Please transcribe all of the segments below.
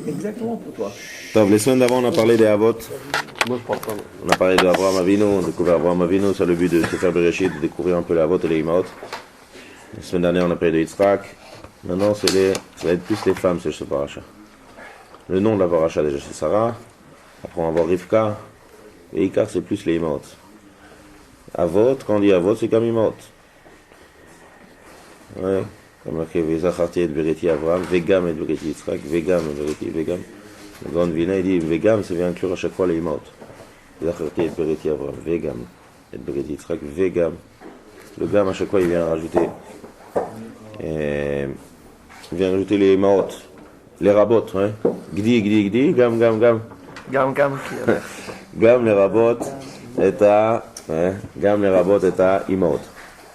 exactement pour toi. Top, les semaines d'avant, on a parlé des Havot. Moi, je parle pas. On a parlé d'Abraham Avinu, on a découvert Abraham Avinu sur le but de se faire Bereshit, de découvrir un peu les Havot et les Imaot. La semaine dernière, on a parlé de Yitzhak. Maintenant, ça va être plus les femmes, c'est ce paracha. Le nom de la paracha, déjà, c'est Sarah. Après, on va voir Rivka. Et Ikar, c'est plus les Imaot. Avot, quand on dit Avot, c'est comme Imaot. Ouais, comme marqué Zacharti et Bereti Abraham, Vegam et Bereti Yitzhak, Vegam et Bereti, Vegam. Le grand Vina, il dit Vegam, ça vient inclure à chaque fois les Imaot. Zacharti et Bereti Abraham, Vegam et Bereti Yitzhak, Vegam. Le Gam, à chaque fois, il vient rajouter. Il vient rajouter les Imaot, les Rabot, hein. Gdi, Gam. Gam, Gam, les Rabot, et à. Gam, les Rabot, et à Imaot.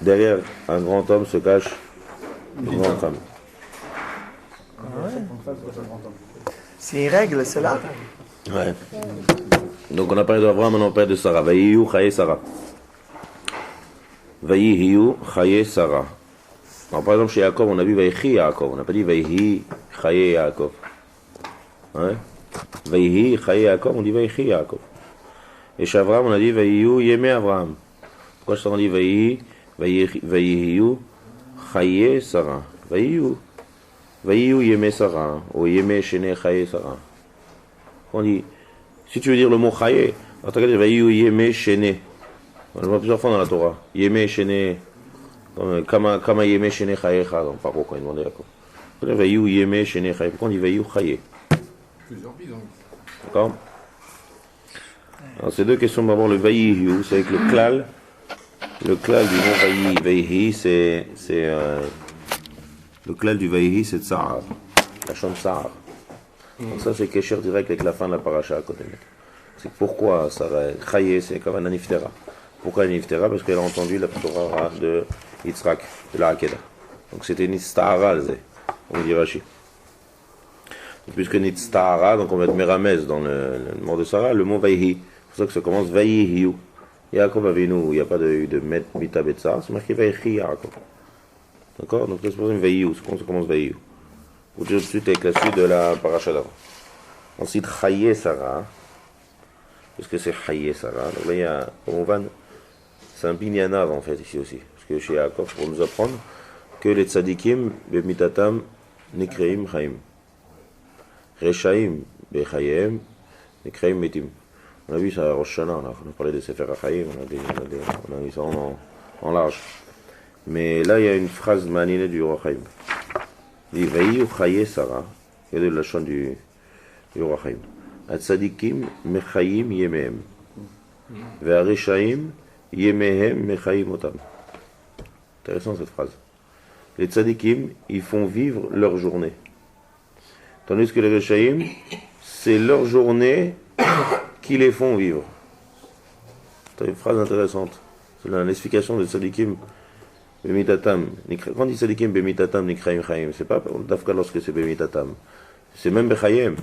Derrière un grand homme se cache une grande femme. C'est une règle, c'est là. Ouais. Donc on a parlé d'Abraham, maintenant on parle de Sarah. Vayihu Chaye Sarah. Vayihu Chaye Sarah. Alors par exemple chez Yaakov, on a vu Vayihi Yaakov. On n'a pas dit Vayihi Chaye Yaakov. Ouais. Vayihi Chaye Yaakov, on dit Vayihi Yaakov. Et chez Abraham, on a dit Vayihu Yemé Abraham. Pourquoi on dit Vayihi Vayihu Chaye Sarah. Vayihu Yemé Sarah. Ou Yemé Shene Chaye Sarah. On dit, si tu veux dire le mot Chaye, alors tu vas dire Vayihu Yemé Shene. On le voit plusieurs fois dans la Torah. Yemé Shene. Kama Yemé Shene Chaye Chaye. Dans Paro, quand il demandait à quoi. On dit Vayihu Yemé Shene Chaye. Pourquoi on dit Vayihu Chaye? Plusieurs bidons. D'accord? Alors, ces deux questions, d'abord le Vayihu, c'est avec le klal. Le klal du mot Vayihi, c'est le klal du Vayihi, c'est Tsar. La chambre Tsar. Donc ça, c'est Kesher direct avec la fin de la paracha à côté. C'est pourquoi Sarah, Chaye, c'est comme un Niftera. Pourquoi un Niftera? Parce qu'elle a entendu la Torah de Yitzhak, de la Hakeda. Donc c'était Nistara, on dit Rashi. Puisque Nistara, donc on va mettre Meramez dans le mot de Sarah, le mot Vayihi. C'est pour ça que ça commence Vayihiu. Yaakov Avinu, il n'y a pas de Met Mita Betsa, c'est marqué Vayihi Yaakov. D'accord? Donc là, c'est pour ça que Vayihu, c'est comment ça commence Vayihu. Vous dire tout de suite avec la suite de la paracha d'avant. Ensuite, Chaye Sarah. Qu'est-ce que c'est Chaye Sarah? Donc là, il y a, c'est un binyanav en fait, ici aussi. Parce que chez Yaakov, pour nous apprendre que les tzadikim, bemitatam, nikreim chaim. Rechaim, bechayem, nikreim metim. On a vu ça à Rosh Hashanah, on a parlé de Sefer HaChaim, on a vu ça en large. Mais là, il y a une phrase maninée du Roi Chaim. Il dit Vayihu Chaye Sarah, il y a de la chant du Roi Chaim. Atzadikim mechayim yemehem. Ve'areshaim yemehem mechayim otam. Intéressant cette phrase. Les tzadikim, ils font vivre leur journée. Tandis que les reshaim, c'est leur journée qui les font vivre. C'est une phrase intéressante. C'est l'explication de tzadikim. Bemitatam, quand il dit Sadikim Bemitatam Nikraim Chaim, c'est pas d'Afka lorsque c'est Bemitatam, c'est même Bechayem.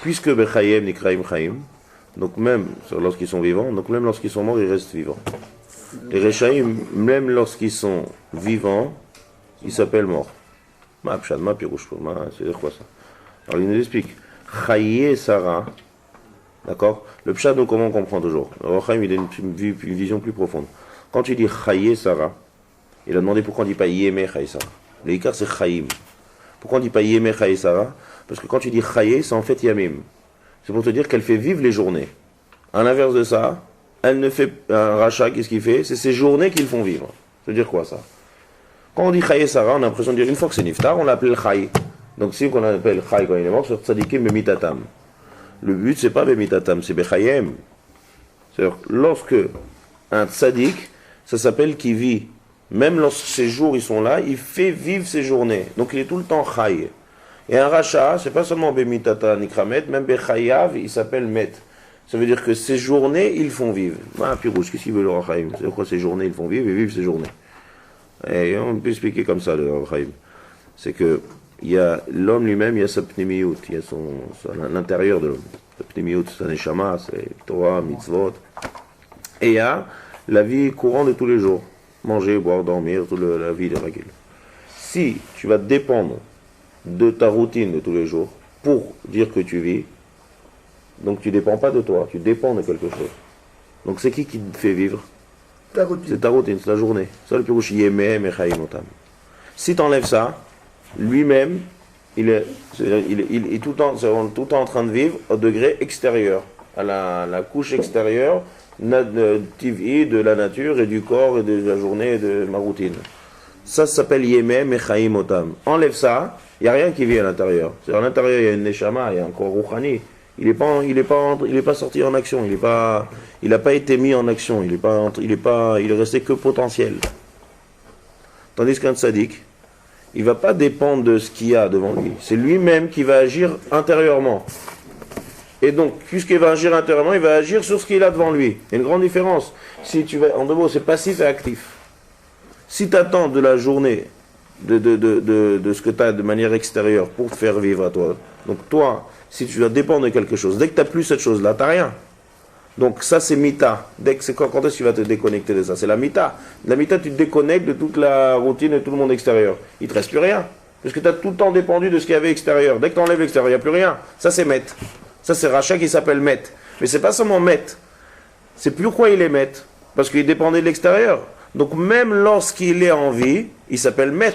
Puisque Bechayem Nikraim Chaim, donc même lorsqu'ils sont vivants, donc même lorsqu'ils sont morts, ils restent vivants. Les Rechaim, même lorsqu'ils sont vivants, ils s'appellent morts. C'est quoi ça? Alors il nous explique Chaye Sarah, d'accord? Le Pshat, nous comment on comprend toujours? Le Rochaim, il a une vision plus profonde. Quand tu dis Chaye Sarah, il a demandé pourquoi on ne dit pas Yeme Chaye Sarah. Le Ikar c'est Chaim. Pourquoi on ne dit pas Yeme Chaye Sarah? Parce que quand tu dis Chaye, c'est en fait Yamim. C'est pour te dire qu'elle fait vivre les journées. À l'inverse de ça, elle ne fait un rachat, qu'est-ce qu'il fait? C'est ces journées qu'ils font vivre. Ça veut dire quoi ça? Quand on dit Chaye Sarah, on a l'impression de dire une fois que c'est Niftar, on l'appelle Chaye. Donc si on appelle Chaye quand il est mort, c'est Tzadikim Bemitatam. Le but c'est pas Bemitatam, c'est Bechayem. C'est-à-dire lorsque un Tzadik, ça s'appelle qui vit. Même lorsque ses jours ils sont là, il fait vivre ses journées. Donc il est tout le temps Chaye. Et un Racha, c'est pas seulement Bemitata Nikramet, même Bechayav, il s'appelle Met. Ça veut dire que ces journées, ils font vivre. Ah, Pirouche, qu'est-ce qu'il veut le Rachaim? C'est quoi ces journées, ils font vivre et vivent ces journées. Et on peut expliquer comme ça le Rachaim. C'est que il y a l'homme lui-même, il y a sa pnimiyut, il y a l'intérieur de l'homme. La pnimiyut, c'est un neshama, c'est Torah, mitzvot. Et il y a la vie courante de tous les jours. Manger, boire, dormir, toute la vie de Ragil. Si tu vas dépendre de ta routine de tous les jours pour dire que tu vis. Donc tu ne dépends pas de toi, tu dépends de quelque chose. Donc c'est qui te fait vivre? Ta routine. C'est ta routine, c'est la journée. Ça le pirouche yémé mechaim otam. Si tu enlèves ça, lui-même, il est tout le temps en train de vivre au degré extérieur, à la couche extérieure de la nature et du corps et de la journée et de ma routine. Ça s'appelle yémé mechaim otam. Enlève ça, il n'y a rien qui vit à l'intérieur. À l'intérieur, il y a une neshama, il y a un corps rouhani. Il n'est pas sorti en action, il n'a pas été mis en action, il est resté que potentiel. Tandis qu'un tzaddik, il ne va pas dépendre de ce qu'il y a devant lui. C'est lui-même qui va agir intérieurement. Et donc, puisqu'il va agir intérieurement, il va agir sur ce qu'il a devant lui. Il y a une grande différence. En deux mots, c'est passif et actif. Si tu attends de la journée, de ce que tu as de manière extérieure pour te faire vivre à toi, donc toi, si tu dois dépendre de quelque chose, dès que tu n'as plus cette chose-là, tu n'as rien. Donc ça c'est mita. Quand est-ce que tu vas te déconnecter de ça? C'est la mita. La mita, tu te déconnectes de toute la routine et tout le monde extérieur. Il ne te reste plus rien. Parce que tu as tout le temps dépendu de ce qu'il y avait extérieur. Dès que tu enlèves l'extérieur, il n'y a plus rien. Ça c'est met. Ça c'est Racha qui s'appelle met. Mais c'est pas seulement met. C'est pourquoi il est met. Parce qu'il dépendait de l'extérieur. Donc même lorsqu'il est en vie, il s'appelle met.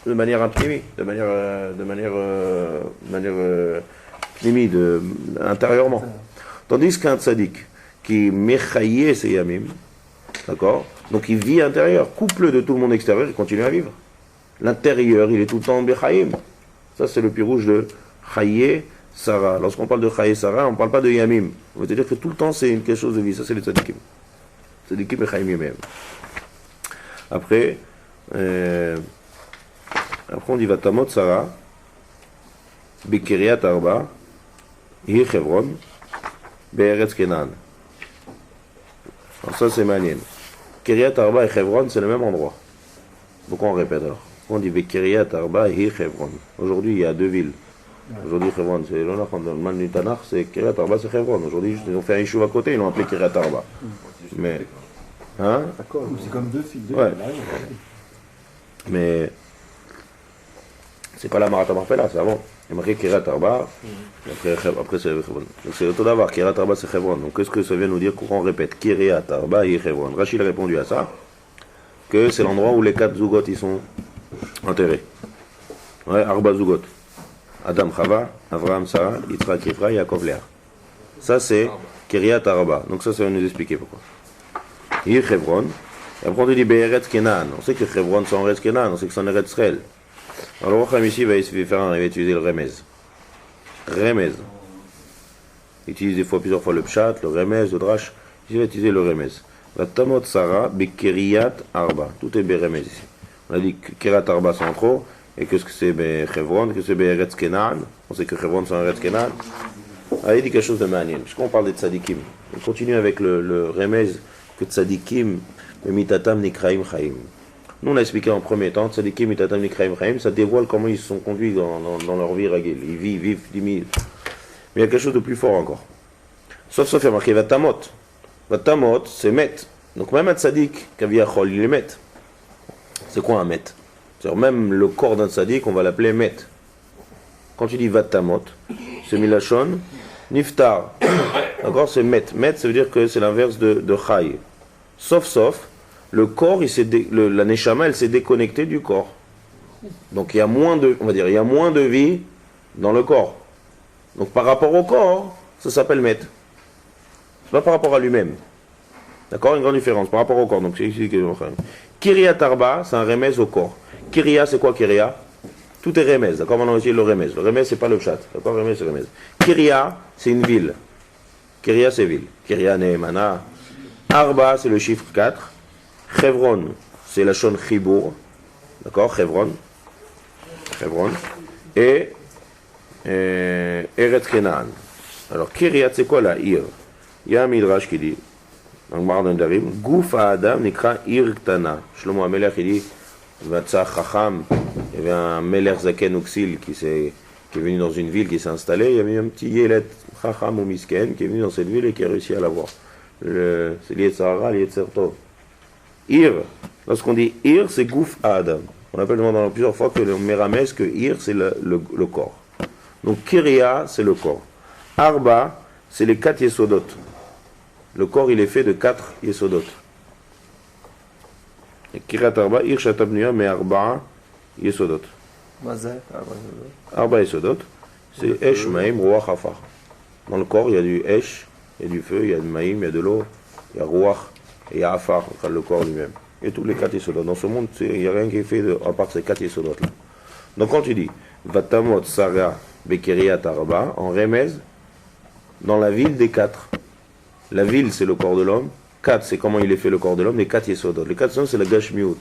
De manière imprimée. De manière intérieurement. Tandis qu'un tzaddik qui mechaye ses yamim, d'accord, donc il vit intérieur, couple de tout le monde extérieur, il continue à vivre. L'intérieur, il est tout le temps en bechaïm. Ça c'est le pirouge de chaye Sarah. Lorsqu'on parle de chaye Sarah, on ne parle pas de yamim. On veut dire que tout le temps c'est quelque chose de vie. Ça c'est les tzaddikim. Tzaddikim mechaïm yamim. Après on dit Vatamot Sarah, Bekiriat Arba, Hi Chevron, Be'eretz Kenan. Alors ça c'est manien. Kiriat Arba et Chevron c'est le même endroit. Pourquoi on répète alors? On dit Bekiriat Arba et Hi Chevron. Aujourd'hui il y a deux villes. Aujourd'hui Chevron c'est l'honneur dans le man du Tanakh, c'est Kiriat Arba c'est Chevron. Aujourd'hui ils ont fait un yishuv à côté, ils l'ont appelé Kiriat Arba. Mais hein? C'est comme deux filles. Ouais. Mais c'est pas la Marat Marpella, c'est avant. Il y a marqué Kirat Arba, après c'est Chevron. Donc c'est tout d'abord, Kirat Arba c'est Chevron. Donc qu'est-ce que ça vient nous dire quand on répète Kirat Arba et Chevron? Rachid a répondu à ça, que c'est l'endroit où les 4 Zougot ils sont enterrés. Ouais, Arba Zougot. Adam Chava, Avraham Sarah, Yitzhak Yifra, Yaakov Léa. Ça c'est Kirat Arba. Donc ça va nous expliquer pourquoi. Et Chevron. Et après on dit Be'eretz Kenan. On sait que Chevron c'est en Eretz Kenan, on sait que c'est en Eretz Israël. Alors le Racham ici va utiliser le remez. Remez. Il utilise plusieurs fois le pshat, le remez, le drash. Il va utiliser le remez. La tamot Sarah bekeriat arba. Tout est beremez ici. On a dit que Kirat Arba c'est en trop, et que c'est Chevron, que c'est Be'eretz Kenan. On sait que Chevron c'est en Eretz Kenan. Ah, il dit quelque chose de manien. Puisqu'on parle des tzadikim. On continue avec le remez que tzadikim, mitatam nikraim chaim. Nous, on a expliqué en premier temps, tzadikim mitatam nikraim chaim, ça dévoile comment ils se sont conduits dans leur vie ragil. Ils vivent 10 000. Mais il y a quelque chose de plus fort encore. Sauf il y a marqué Vatamot. Vatamot, c'est met. Donc même un tzadik, Kaviachol, il est met. C'est quoi un met? C'est-à-dire même le corps d'un tzadik, on va l'appeler met. Quand tu dis Vatamot, c'est Milachon, Niftar. D'accord? C'est met. Met, ça veut dire que c'est l'inverse de Chai. Sauf, le corps, la neshama, elle s'est déconnectée du corps. Donc il y a moins de vie dans le corps. Donc par rapport au corps, ça s'appelle met. C'est pas par rapport à lui-même. D'accord? Une grande différence par rapport au corps. Donc c'est ici que Kiria Tarba, c'est un remez au corps. Kiria, c'est quoi Kiria? Tout est remez. D'accord? Maintenant ici le remez. Le remez, c'est pas le chat. D'accord? Remez, c'est remez. Kiria, c'est une ville. Kiria, c'est ville. Kiria Neemana. Arba, c'est le chiffre 4. Chevron, c'est la shon chibour. D'accord? Chevron. Et Eretz Kenan. Alors, Kiryat, c'est quoi la ir? Il y a un midrash qui dit, dans le Mar d'Andarim, Gouf Adam nikra ir ktana. Shlomo HaMelech, il dit, Vatsa Chacham, il y avait un Melech Zaken Uxil qui est venu dans une ville, qui s'est installé. Il y avait un petit Yelet Chacham ou Misken qui est venu dans cette ville et qui a réussi à l'avoir. C'est l'Yetzara, l'Yetzer Tov. Ir, lorsqu'on dit Ir, c'est Gouf Adam. On appelle dans plusieurs fois que le Méramez, que Ir, c'est le corps. Donc Kiria, c'est le corps. Arba, c'est les 4 Yesodot. Le corps, il est fait de 4 Yesodot. Kiryat Arba, Ir Shatabnuya, mais Arba Yesodot. Arba Yesodot, c'est Esh, Maïm, Ruach, Afar. Dans le corps, il y a du Esh, il y a du feu, il y a du Maïm, il y a de l'eau, il y a Ruach et il y a Afar, le corps lui-même. Et tous les 4 Yesodot. Dans ce monde, il n'y a rien qui est fait à part ces 4 Yesodot-là. Donc quand tu dis Vatamot, Sarah, Bekeriat, Arba, en Remez, dans la ville des 4. La ville, c'est le corps de l'homme. 4, c'est comment il est fait le corps de l'homme. Les 4 Yesodot. Les 4 Yesodot, c'est la Gashmiut.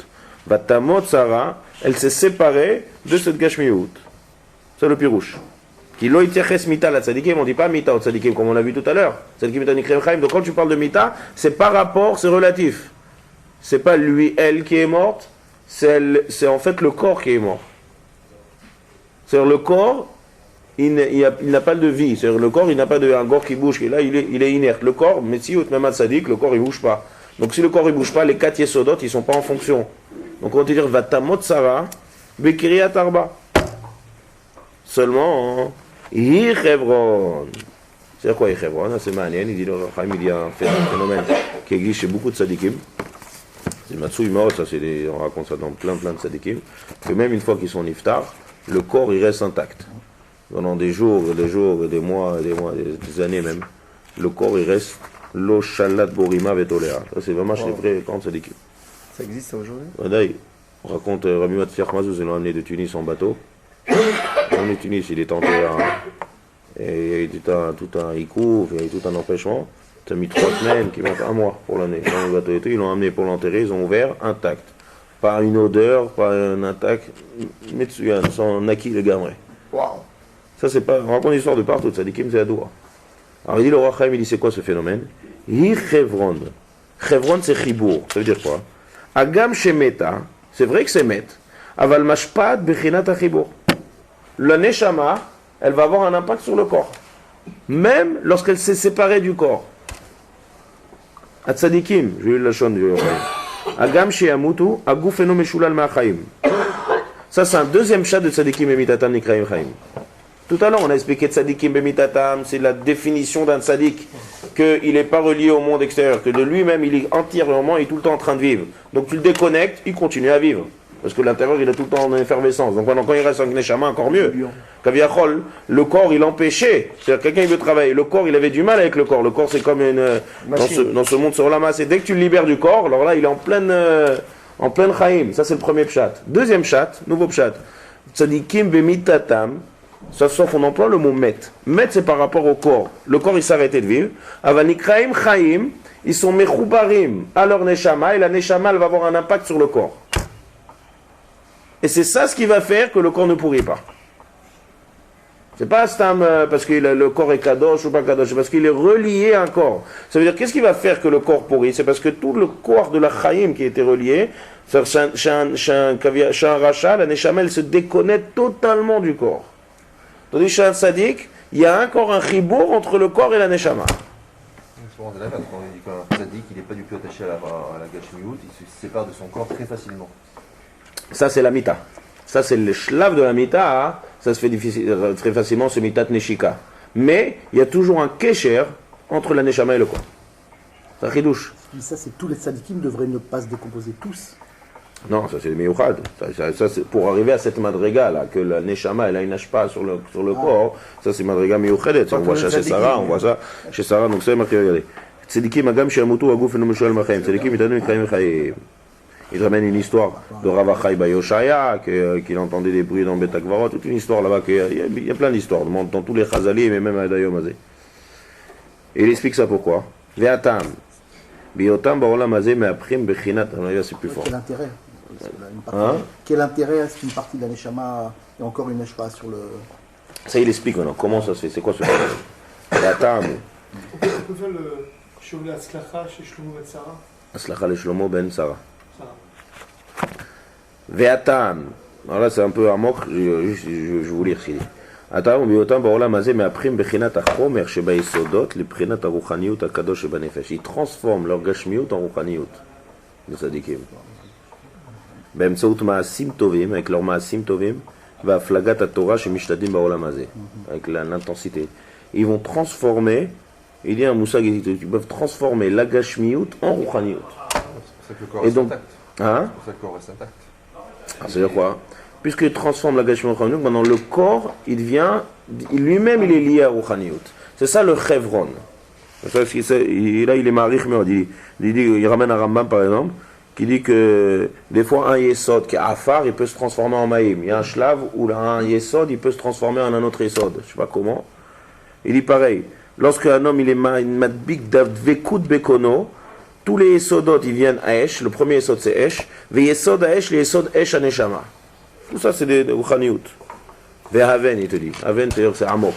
Vatamot, Sarah, elle s'est séparée de cette Gashmiut. C'est le pirouche. Qui loïtiaches mita la tzadikim, on ne dit pas mita au tzadikim, comme on l'a vu tout à l'heure. Tzadikim mita nikrem chaim. Donc quand tu parles de mita, c'est par rapport, c'est relatif. C'est pas lui, elle qui est morte, c'est en fait le corps qui est mort. C'est-à-dire le corps, il n'a pas de vie. C'est-à-dire le corps, il n'a pas un corps qui bouge. Et là, il est inerte. Le corps, mais si même à tzaddik, le corps, il ne bouge pas. Donc si le corps, il ne bouge pas, les 4 Yesodot, ils ne sont pas en fonction. Donc on va te dire, Vatamot Sarah, Bekiriat Arba. Seulement, Hevron. C'est quoi Hevron? C'est Manien. Il dit, il y a un phénomène qui existe chez beaucoup de tzaddikim. C'est Matsui Maot, ça on raconte ça dans plein de tzaddikim. Que même une fois qu'ils sont niftar, le corps, il reste intact. Pendant des jours, des mois, des années même, le corps, il reste lo shalat borima vetolea. Ça, c'est vraiment chez les vrais grands tzadikim. Ça existe aujourd'hui? On raconte Rabbi Matfiach Mazouz, ils l'ont amené de Tunis en bateau. En Tunis, il est entré et il y a eu tout un hikouf, il y a eu tout un empêchement. Ça a mis 3 semaines, qui mettent 1 mois pour l'année. Dans le bateau et tout, ils l'ont amené pour l'enterrer, ils ont ouvert intact. Pas une odeur, pas un intact, Metsuyan, sans naki le gamré. Waouh! Ça, c'est pas. On raconte l'histoire de partout, ça dit Kim Zeadoua. Alors il dit le roi Chaim, il dit c'est quoi ce phénomène? Hi Chevron. Chevron, c'est Chibour. Ça veut dire quoi? Agam Shemeta, c'est vrai que c'est Met. Aval Mashpat Bechinat Chibour. La Neshama, elle va avoir un impact sur le corps. Même lorsqu'elle s'est séparée du corps. Atzadikim, j'ai eu la chonde du Chaim. Agam Sheyamutu, Agufeno Meshulal Ma'chaim. Ça, c'est un deuxième chat de Tzadikim et Mitatam Nikraim Chaim. Tout à l'heure, on a expliqué Tzadikim Bemitatam, c'est la définition d'un tzadik, qu'il n'est pas relié au monde extérieur, que de lui-même, il est entièrement, il est tout le temps en train de vivre. Donc tu le déconnectes, il continue à vivre. Parce que l'intérieur, il est tout le temps en effervescence. Donc quand il reste en Neshama, encore mieux. Kaviachol, le corps, il empêchait. C'est-à-dire, quelqu'un, il veut travailler. Le corps, il avait du mal avec le corps. Le corps, c'est comme dans ce monde sur la masse. Et dès que tu le libères du corps, alors là, il est en pleine chaim. Ça, c'est le premier pshat. Deuxième pshat, nouveau pshat. Tzadikim Bemitatam. Sauf qu'on emploie le mot met. Met, c'est par rapport au corps. Le corps, il s'arrêtait de vivre. Avanikraim chaim, ils sont mechoubarim à leur neshama, et la neshama, elle va avoir un impact sur le corps. Et c'est ça ce qui va faire que le corps ne pourrit pas. C'est pas stam parce que le corps est kadosh ou pas kadosh, c'est parce qu'il est relié à un corps. Ça veut dire, qu'est-ce qui va faire que le corps pourrit? C'est parce que tout le corps de la chaim qui était relié, chez un rachat, la neshama, elle se déconnecte totalement du corps. Tandis que chez un tzaddik, il y a encore un chibour entre le corps et la neshama. Souvent, on dit qu'un tzaddik, il n'est pas du tout attaché à la gashmiut, il se sépare de son corps très facilement. Ça, c'est la mita. Ça, c'est le shlav de la mita. Hein. Ça se fait très facilement, c'est mitat neshika. Mais il y a toujours un kesher entre la neshama et le corps. Ça chidouche. Ça, c'est tous les tzadikim devraient ne pas se décomposer tous. Non, ça c'est le miyuchad. Ça c'est pour arriver à cette madriga là, que la neshama elle a une ashpa sur le corps. Ça c'est madriga miyuchadet. On voit ça chez Sarah, on voit ça chez Sarah. Donc c'est marqué, regardez. Tzadikim agam sheyamutu aguf eno meshul machaim. Tzadikim itanu mikraim chaim. Il ramène une histoire de Rav Achai Bayoshaya, qu'il entendait des bruits dans Bet Akvarot, toute une histoire là-bas. Il y a plein d'histoires dans tous les chazalim mais même à Dayom Azé. Et il explique ça pourquoi. Ve'atam. Biotam baolam azé me'aprim bechinat. C'est plus fort. Quel intérêt? Quel intérêt est-ce qu'une partie de la neshama et encore une neshama sur le... Ça il explique maintenant, comment ça se fait, c'est quoi ce problème? Ve'atam. On peut faire le Shovel Aslacha chez Shlomo Ben Sarah. Aslacha le Shlomo Ben Sarah. Ve'atam. Alors là c'est un peu amok, je vais vous lire ce qu'il dit. Atam biotam baolam azé me'aprim bechinat achomer sheba yesodot lebchinat aruchaniut akadosh sheba nefesh. Ils transforment leur gashmiut en ruchaniut. Les tzadikim. באמצעות מעשים tovim, avec leurs מעשים tovim, והפלגת התורה שמשתדלים בעולם הזה, avec l'intensité. Ils vont transformer, il y a un moussag, ils peuvent transformer la gashmiyut en ruchaniyut. C'est pour ça que le corps Et reste donc, intact. hein? C'est pour ça que le corps reste intact. C'est-à-dire quoi? Puisqu'il transforme la gashmiyut en ruchaniyut, maintenant le corps, il devient, lui-même il est lié à ruchaniyut. C'est ça le chevron. Là il est marich, il ramène un Rambam par exemple, qui dit que des fois un yesod qui est afar, il peut se transformer en maïm. Il y a un shlav où un yesod, il peut se transformer en un autre yesod. Je ne sais pas comment. Il dit pareil. Lorsque un homme il est madbik d'avekut bekono, tous les yesodot ils viennent à Esh. Le premier yesod c'est Esh. Ve yesod à Esh, les yesod Esh à Neshama. Tout ça c'est des ruchaniyut. Ve haven il te dit. Haven c'est amok.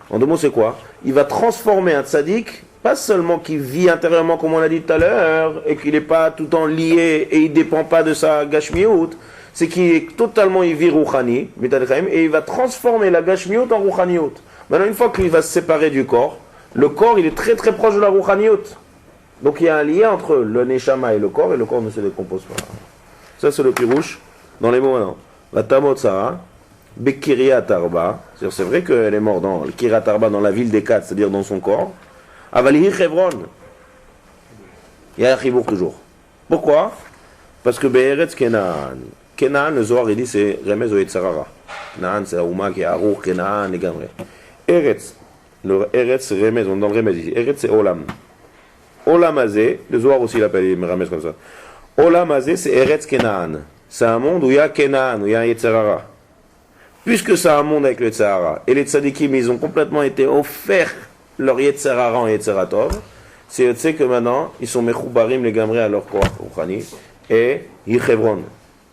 En deux mots c'est quoi? Il va transformer un tzaddik. Pas seulement qu'il vit intérieurement, comme on l'a dit tout à l'heure, et qu'il n'est pas tout le temps lié et il ne dépend pas de sa gashmiyut, c'est qu'il est totalement vit rouchani, et il va transformer la gashmiyut en rouchaniyut. Maintenant, une fois qu'il va se séparer du corps, le corps il est très très proche de la rouchaniyut. Donc il y a un lien entre le neshama et le corps ne se décompose pas. Ça c'est le pirouche dans les mots maintenant. La tamot Sarah, Bekiryat Arba, c'est vrai qu'elle est morte dans le Kiryat Arba, dans la ville des quatre, c'est-à-dire dans son corps. Avalihi Chevron. Il y a un chibour toujours. Pourquoi? Parce que Be'eretz Kenaan. Kenaan, le Zohar, il dit c'est Remez ou Yetzarara. Kenaan, c'est Aouma qui est Arour, Kenaan, et Gamre. Eretz. Le Eretz, c'est Remez, on est dans le Remez ici. Eretz, c'est Olam. Olam Azé, le Zohar aussi l'appelle Remez comme ça. Olam Azé, c'est Eretz Kenaan. C'est un monde où il y a Kenaan, où il y a Yetzarara. Puisque c'est un monde avec le Yetzarara, et les tzadikim, ils ont complètement été offerts leur Yetzerara en Yetzeratov, c'est que maintenant, ils sont mechoubarim les gamrés à leur corps, et Yichevron.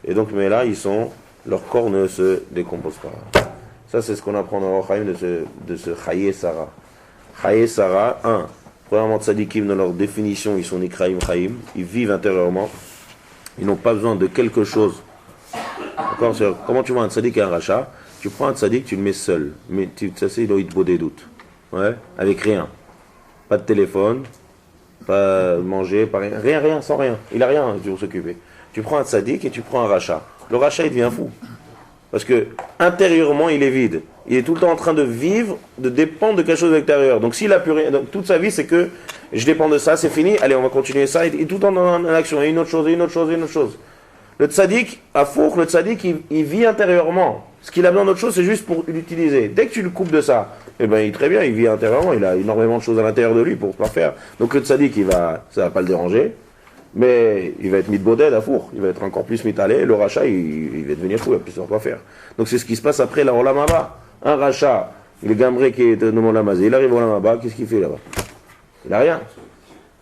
Et donc, mais là, leur corps ne se décompose pas. Ça, c'est ce qu'on apprend dans l'Orchaim de ce Chaye Sarah. Chaye Sarah, premièrement, tzadikim, dans leur définition, ils sont Nikraim Chaim, ils vivent intérieurement, ils n'ont pas besoin de quelque chose. D'accord? Comment tu vois un tzadik et un rachat? Tu prends un tzadik, tu le mets seul, mais ça c'est l'oïdbo des doutes. Ouais, avec rien. Pas de téléphone, pas manger, pas rien. Rien, sans rien. Il a rien pour s'occuper. Tu prends un tzaddik et tu prends un rachat. Le rachat, il devient fou. Parce que intérieurement, il est vide. Il est tout le temps en train de vivre, de dépendre de quelque chose d'extérieur. Donc s'il a plus rien, donc, toute sa vie, c'est que je dépends de ça, c'est fini, allez, on va continuer ça. Et tout le temps dans l'action. Et une autre chose, et une autre chose, et une autre chose. Le tzaddik, à Four, le tzaddik, il vit intérieurement. Ce qu'il a besoin d'autre chose, c'est juste pour l'utiliser. Dès que tu le coupes de ça, eh ben, très bien, il vit intérieurement, il a énormément de choses à l'intérieur de lui pour pas faire. Donc le tzaddik, ça va pas le déranger, mais il va être mis de boded à Four, il va être encore plus mitalé, le rachat, il va devenir fou, il va plus savoir quoi faire. Donc c'est ce qui se passe après la Olam Haba. Un rachat, il est gambré qui est dans Olam Hazé, il arrive au Olam Haba, qu'est-ce qu'il fait là-bas? Il a rien.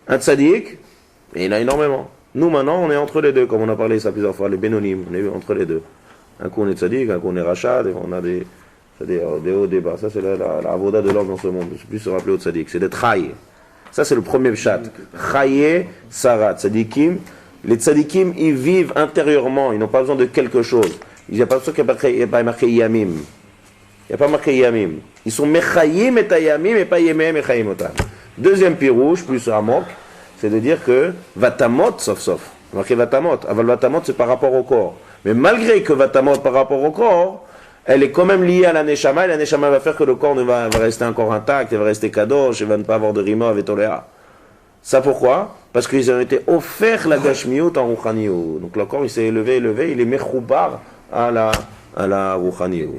Un tzaddik, il a énormément. Nous maintenant, on est entre les deux, comme on a parlé ça plusieurs fois, les bénonymes, on est entre les deux. Un coup on est tzaddik, un coup on est rachat, on a des hauts, des bas. Ça c'est la avoda de l'homme dans ce monde. C'est plus se rappeler au tzaddik, c'est d'être chaye. Ça c'est le premier pshat. Chaye, Sarah, tzadikim. Les tzadikim, ils vivent intérieurement, ils n'ont pas besoin de quelque chose. Il n'y a pas besoin qu'il n'y ait pas marqué yamim. Il n'y a pas marqué yamim. Ils sont mechayim et yamim et pas yemem et chayim otam. Deuxième pirouche, plus amok, c'est de dire que vatamot, sauf. Marqué vatamot. Aval vatamot, c'est par rapport au corps. Mais malgré que vatamot par rapport au corps, elle est quand même liée à la neshama, et la neshama va faire que le corps va rester encore intact, il va rester kadosh, il va ne pas avoir de rima avec toléa. Ça pourquoi? Parce qu'ils ont été offerts la gashmiyut en ruchaniyut. Donc le corps il s'est élevé, il est mechoubar à la ruchaniyut.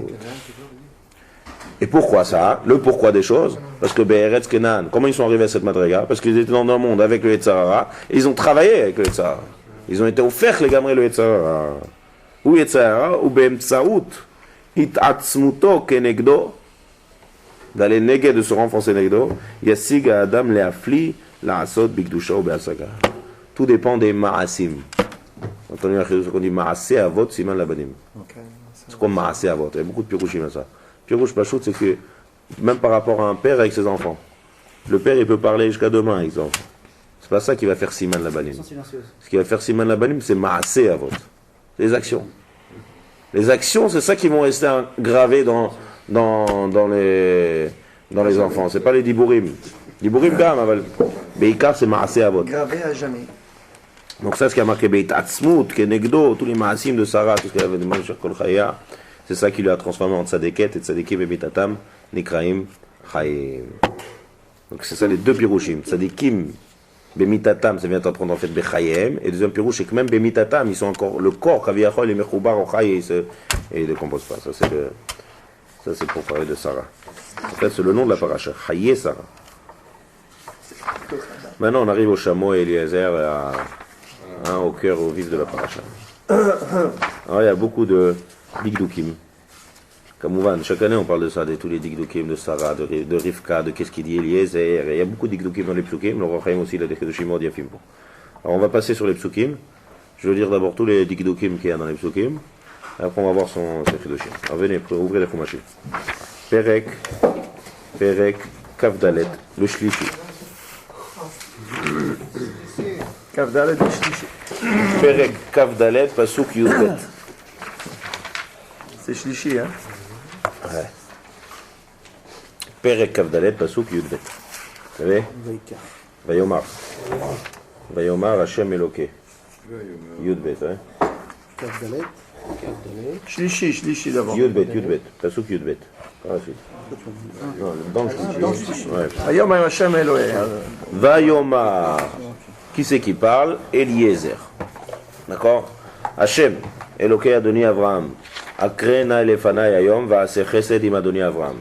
Et pourquoi ça? Le pourquoi des choses? Parce que Be'eretz Kenan, comment ils sont arrivés à cette madriga? Parce qu'ils étaient dans un monde avec le Yetzarara, et ils ont travaillé avec le Yetzarara. Ils ont été offerts les gamrés le Yetzarara. Ou Yetzarara, ou Be'emtsaout, It'atzmuto kenegdo, d'aller néguer, de se renforcer negdo, Yassig Adam le'afli, la'asot bigdusha ou be'asaga. Tout dépend des ma'asim. Entendu ce qu'on dit ma'asé avot, siman labanim. C'est comme ma'asé avot. Il y a beaucoup de pirouchim à ça. Pirouche Pachout, c'est que même par rapport à un père avec ses enfants, le père il peut parler jusqu'à demain avec ses enfants. C'est pas ça qui va faire siman labanim. Ce qui va faire siman labanim, c'est ma'asé avot. Les actions. Les actions, c'est ça qui vont rester gravées dans les enfants. C'est pas les diburim. Diburim gam, mais Ikar c'est ma'asé avot. Gravé à jamais. Donc ça, ce qui a marqué Beit Atzmut, Kenegdo, tous les maasim de Sarah, tout ce qu'elle avait demandé sur Kol Chaya, c'est ça qui lui a transformé en tzadeket, et tzadekim et betatam, Nikraim, Chaim. Donc c'est ça les deux pirouchim. Tzadikim, Bemitatam, ça vient d'apprendre en fait Bechayem, et le deuxième pirouche, c'est que même Bemitatam, ils sont encore, le corps, Kaviachol et Mechoubar, Ochai, et ils ne décomposent pas. Ça c'est pour parler de Sarah. En fait, c'est le nom de la paracha, Chaye Sarah. Maintenant, on arrive au chameau et Eliezer, au cœur, au vif de la paracha. Alors, il y a beaucoup de digdukim. Kamouvan, chaque année on parle de ça, de tous les digdukim de Sarah, de Rivka, de qu'est-ce qu'il dit Eliezer. Et il y a beaucoup de digdukim dans les psukim. Le Rochaim aussi, il a des chedushim od yafim. Alors, on va passer sur les psukim. Je veux dire d'abord tous les digdukim qu'il y a dans les psukim. Après, on va voir ses chedushim. Alors, venez, ouvrez les chumashim. Perek, Kavdalet, le shlishi. Kavdalet et Shlishi. Perek Kavdalet, Pasuk Yudbet. C'est Shlishi, hein? Ouais. Perek Kavdalet, Pasuk Yudbet. Vous savez? Vayomar. Vayomar Hashem Eloké. Yudbet, hein? Kavdalet. Shlishi d'abord. Yudbet. Pasuk Yudbet. Par la suite. Non, dans le Shlishi. Ouais. Ayom Hashem Elohé. Vayomar. Qui c'est qui parle? Eliezer. D'accord? Hashem, Eloké Adoni Avraham. Akrena Elefanai Ayom va se chesed im Adoni Avraham.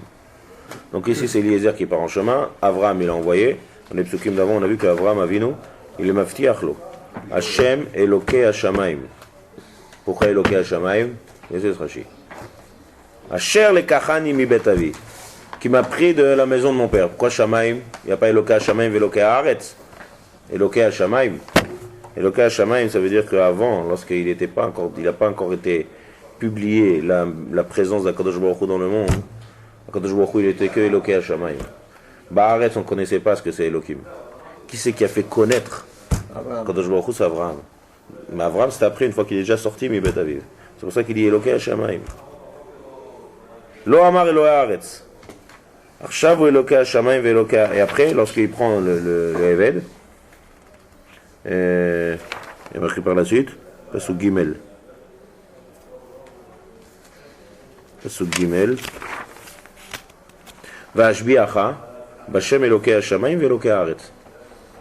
Donc ici c'est Eliezer qui part en chemin. Avraham il a envoyé. Dans les psukim d'avant on a vu qu'Avraham Avinu il est maftiach lo. Hashem Eloké Hashamaim. Pourquoi Eloké Hashamaim? C'est Rashi. Asher le kachani mi betavi. Qui m'a pris de la maison de mon père. Pourquoi Shamaim? Il n'y a pas Eloké Hashamaim et Eloké Haaretz. Eloké Hashamaim. Eloké Hashamaim, ça veut dire qu'avant, lorsqu'il n'a pas encore été publié la présence d'Akadosh Baruch Hu dans le monde, Akadosh Baruch Hu, il était que Eloké Hashamaim. Ba'aretz, on ne connaissait pas ce que c'est Elohim. Qui c'est qui a fait connaître Akadosh Baruch Hu? C'est Avraham. Mais Avraham, c'était après, une fois qu'il est déjà sorti, mi bet aviv. C'est pour ça qu'il dit Eloké Hashamaim. Lo Amar Elohe Haaretz. Arshav ou Eloké Hashamaim ve'Eloké. Et après, lorsqu'il prend le Eved, il est marqué par la suite, Pasuk Gimel. Pasuk Gimel. Va'ashbiacha, Bashem Eloké Hashamaim ve'Eloké Haaretz.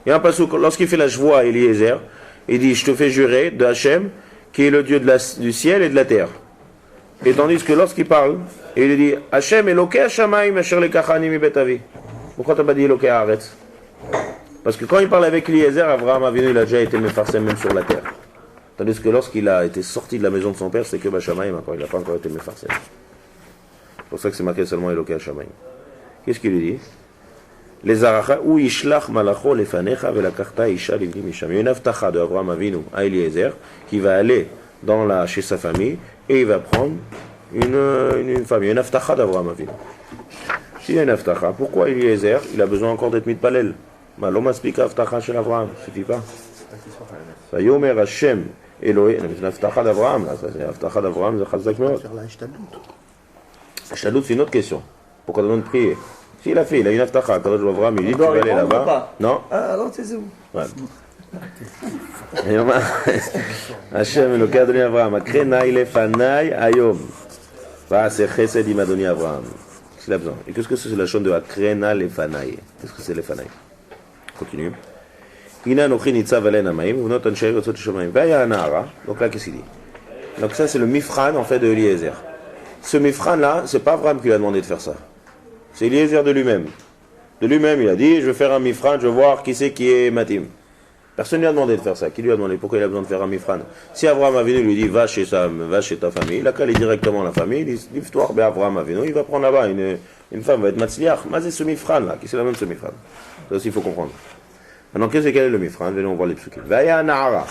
Il y a un pasuk, lorsqu'il fait la chevoie à Eliezer, il dit, je te fais jurer de Hachem, qui est le Dieu du ciel et de la terre. Et tandis que lorsqu'il parle, il dit, Hachem Eloké Hashamaim asher lekachani mi betavi. Pourquoi tu n'as pas dit Eloké Haaretz? Parce que quand il parle avec Eliezer, Avraham Avinu, il a déjà été mefarsem même sur la terre. Tandis que lorsqu'il a été sorti de la maison de son père, c'est que Bashamaim encore, il n'a pas encore été mefarsem. C'est pour ça que c'est marqué seulement Eloké Hashamaim. Qu'est-ce qu'il lui dit? Les aracha ou ishlach malacho lefanecha velakachta isha livni misham. Il y a une avtacha de Avraham Avinu à Eliezer qui va aller chez sa famille et il va prendre une femme. Il y a une avtacha d'Avraham Avinu. S'il y a une avtacha, pourquoi Eliezer il a besoin encore d'être mitpalel? L'homme explique avtacha chez Avraham, ça suffit pas. Vayomer Hashem Elohé, c'est une avtacha d'Avraham, là, c'est une avtacha d'Avraham, c'est chazak meot. Shalout, c'est une autre question. Pourquoi on demande de prier? S'il a fait, il a une avtacha, quand je vois Avraham, il dit tu vas aller là-bas. Non? Ah, alors c'est où? Ouais. Hashem Eloké Adoni Avraham, Akrenai lefanai ayom. Va se chesed im Adoni Avraham. Qu'est-ce qu'il a besoin? Et qu'est-ce que c'est la chose de Akrena lefanai? Qu'est-ce que c'est lefanai? Continue. Ina nochin itzav alen amaim, v'not ansheir yotzot shamaim. Vaya anahara. Donc là, qu'est-ce qu'il dit? Donc ça, c'est le mifran en fait de Eliezer. Ce mifran là, c'est pas Avraham qui lui a demandé de faire ça. C'est Eliezer de lui-même. De lui-même, il a dit, je vais faire un mifran, je vais voir qui c'est qui est matim. Personne ne lui a demandé de faire ça. Qui lui a demandé? Pourquoi il a besoin de faire un mifran? Si Avraham Avinu lui dit, va chez ta famille, il a qu'à aller directement à la famille, il dit, livre-toi, ben Avraham Avinu, il va prendre là-bas une femme, va être matzliach. Mais c'est ce mifran là, qui c'est la même ce mifran. Ça aussi, il faut comprendre. Maintenant, quel est le mifran? Venez, on voit les psukim. Vaya na'ara.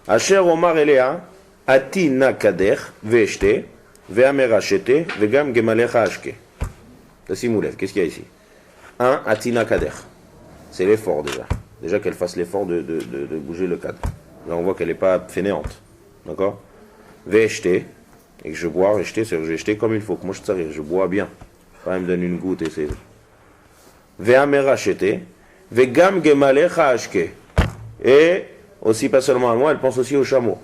Asher omar elea, ati na kader, ve'eshte, ve'amera shete, ve'gam gemalecha ashke. Tassimoulev, qu'est-ce qu'il y a ici? Un, ati na kader. C'est l'effort déjà. Déjà qu'elle fasse l'effort de bouger le cadre. Là, on voit qu'elle n'est pas fainéante. D'accord? Ve'eshte, et que je bois, eshte, c'est-à-dire que j'ai jeté comme il faut, que moi je bois bien. Pas me donne une goutte et c'est. Ve'amera shete, Vegam gemalecha ashke. Et aussi pas seulement à moi, elle pense aussi au chameau.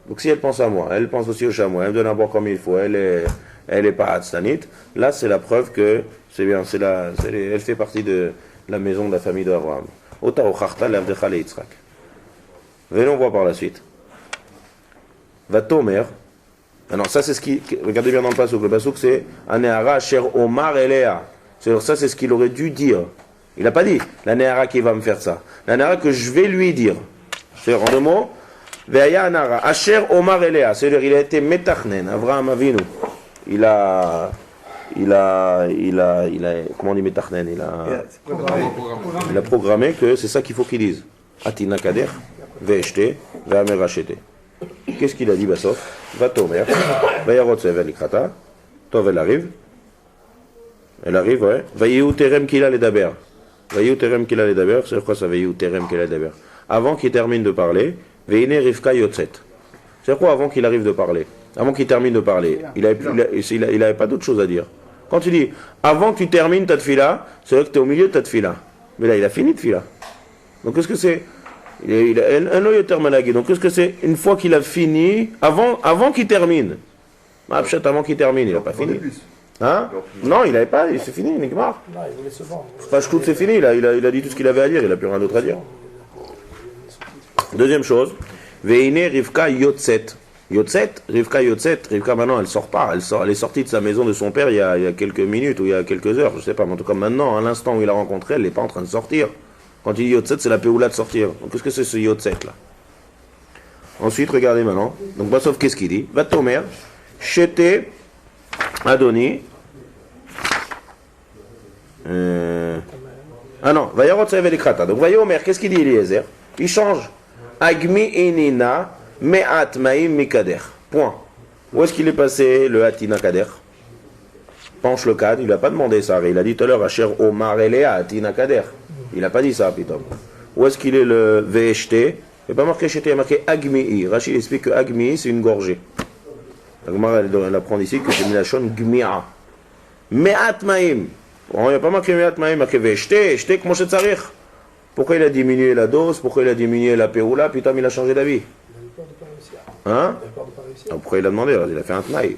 Donc si elle pense à moi, elle pense aussi au chameau, elle me donne à boire comme il faut, elle est pas Hatstanit, là c'est la preuve que c'est bien, elle fait partie de la maison de la famille d'Abraham. Ota ocharta l'avdecha le Yitzhak. Venons voir par la suite. Va Tomer. Alors ça c'est ce qui, regardez bien dans le pasuk c'est Aneara Asher Omar Elea. Ça c'est ce qu'il aurait dû dire. Il n'a pas dit la Neara qui va me faire ça. La Neara que je vais lui dire. C'est en deux mots. Ve'aya Anara Asher Omar Elea. C'est-à-dire il a été metachnen. Avraham Avinu. Il a comment on dit metachnen? Il a programmé que c'est ça qu'il faut qu'il dise. Atina Kader, Ve'eshte, Ve'amer Hachete. Qu'est-ce qu'il a dit, Bassof? Va Tomer, va Yarotsev Elikrata, Tov elle arrive, ouais. Va Yehu Terem Kila Ledaber. Va Yehu Terem Kila Ledaber, c'est quoi ça, va Yehu Terem Kila Ledaber? Avant qu'il termine de parler, Veine Rivka Yotzet. C'est quoi avant qu'il arrive de parler? Avant qu'il termine de parler, il avait pas d'autre chose à dire. Quand tu dis, avant que tu termines ta tefila, c'est vrai que tu es au milieu de ta tefila. Mais là, il a fini tefila. Donc qu'est-ce que c'est? Il a un oyoter malagé. Donc qu'est-ce que c'est? Une fois qu'il a fini, avant qu'il termine. Ah, peut-être avant qu'il termine, il n'a pas fini. Hein? Non, il n'avait pas, c'est fini, il est mort. Non, il voulait se vendre. Pas tout c'est fini, il a dit tout ce qu'il avait à dire, il n'a plus rien d'autre à dire. Deuxième chose, Veine Rivka Yotzet. Rivka Yotzet, Rivka maintenant elle sort pas, elle est sortie de sa maison de son père il y a quelques minutes ou il y a quelques heures, je sais pas, mais en tout cas maintenant, à l'instant où il l'a rencontré, elle n'est pas en train de sortir. Quand il dit Yotzet, c'est la Péoula de sortir. Donc qu'est-ce que c'est ce Yotzet là? Ensuite, regardez maintenant. Donc Bassof, qu'est-ce qu'il dit? Va Tomer, Shete Adoni. Ah non, va Yarotsev Elikrata. Donc voyez Omer, qu'est-ce qu'il dit Eliezer? Il change. Agmi Enina Me'at Maim Mikader. Point. Où est-ce qu'il est passé le Hatina Kader? Penche le cadre, il n'a pas demandé ça. Il a dit tout à l'heure Asher Omar Elea Hatina Kader. Il n'a pas dit ça, Pitom. Où est-ce qu'il est le VHT? Il n'est pas marqué Shete, il y a marqué Agmi'i. Rachid explique que Agmi'i, c'est une gorgée. Elle apprend ici que c'est Milachon Gmi'a. Me'at Maim. Bon, il n'y a pas marqué Me'at Maim, il y a marqué VHT, Shte, comment c'est Tzarich? Pourquoi il a diminué la dose? Pourquoi il a diminué la Péoula? Putain, il a changé d'avis. Hein? Pourquoi il a demandé? Il a fait un tnaï.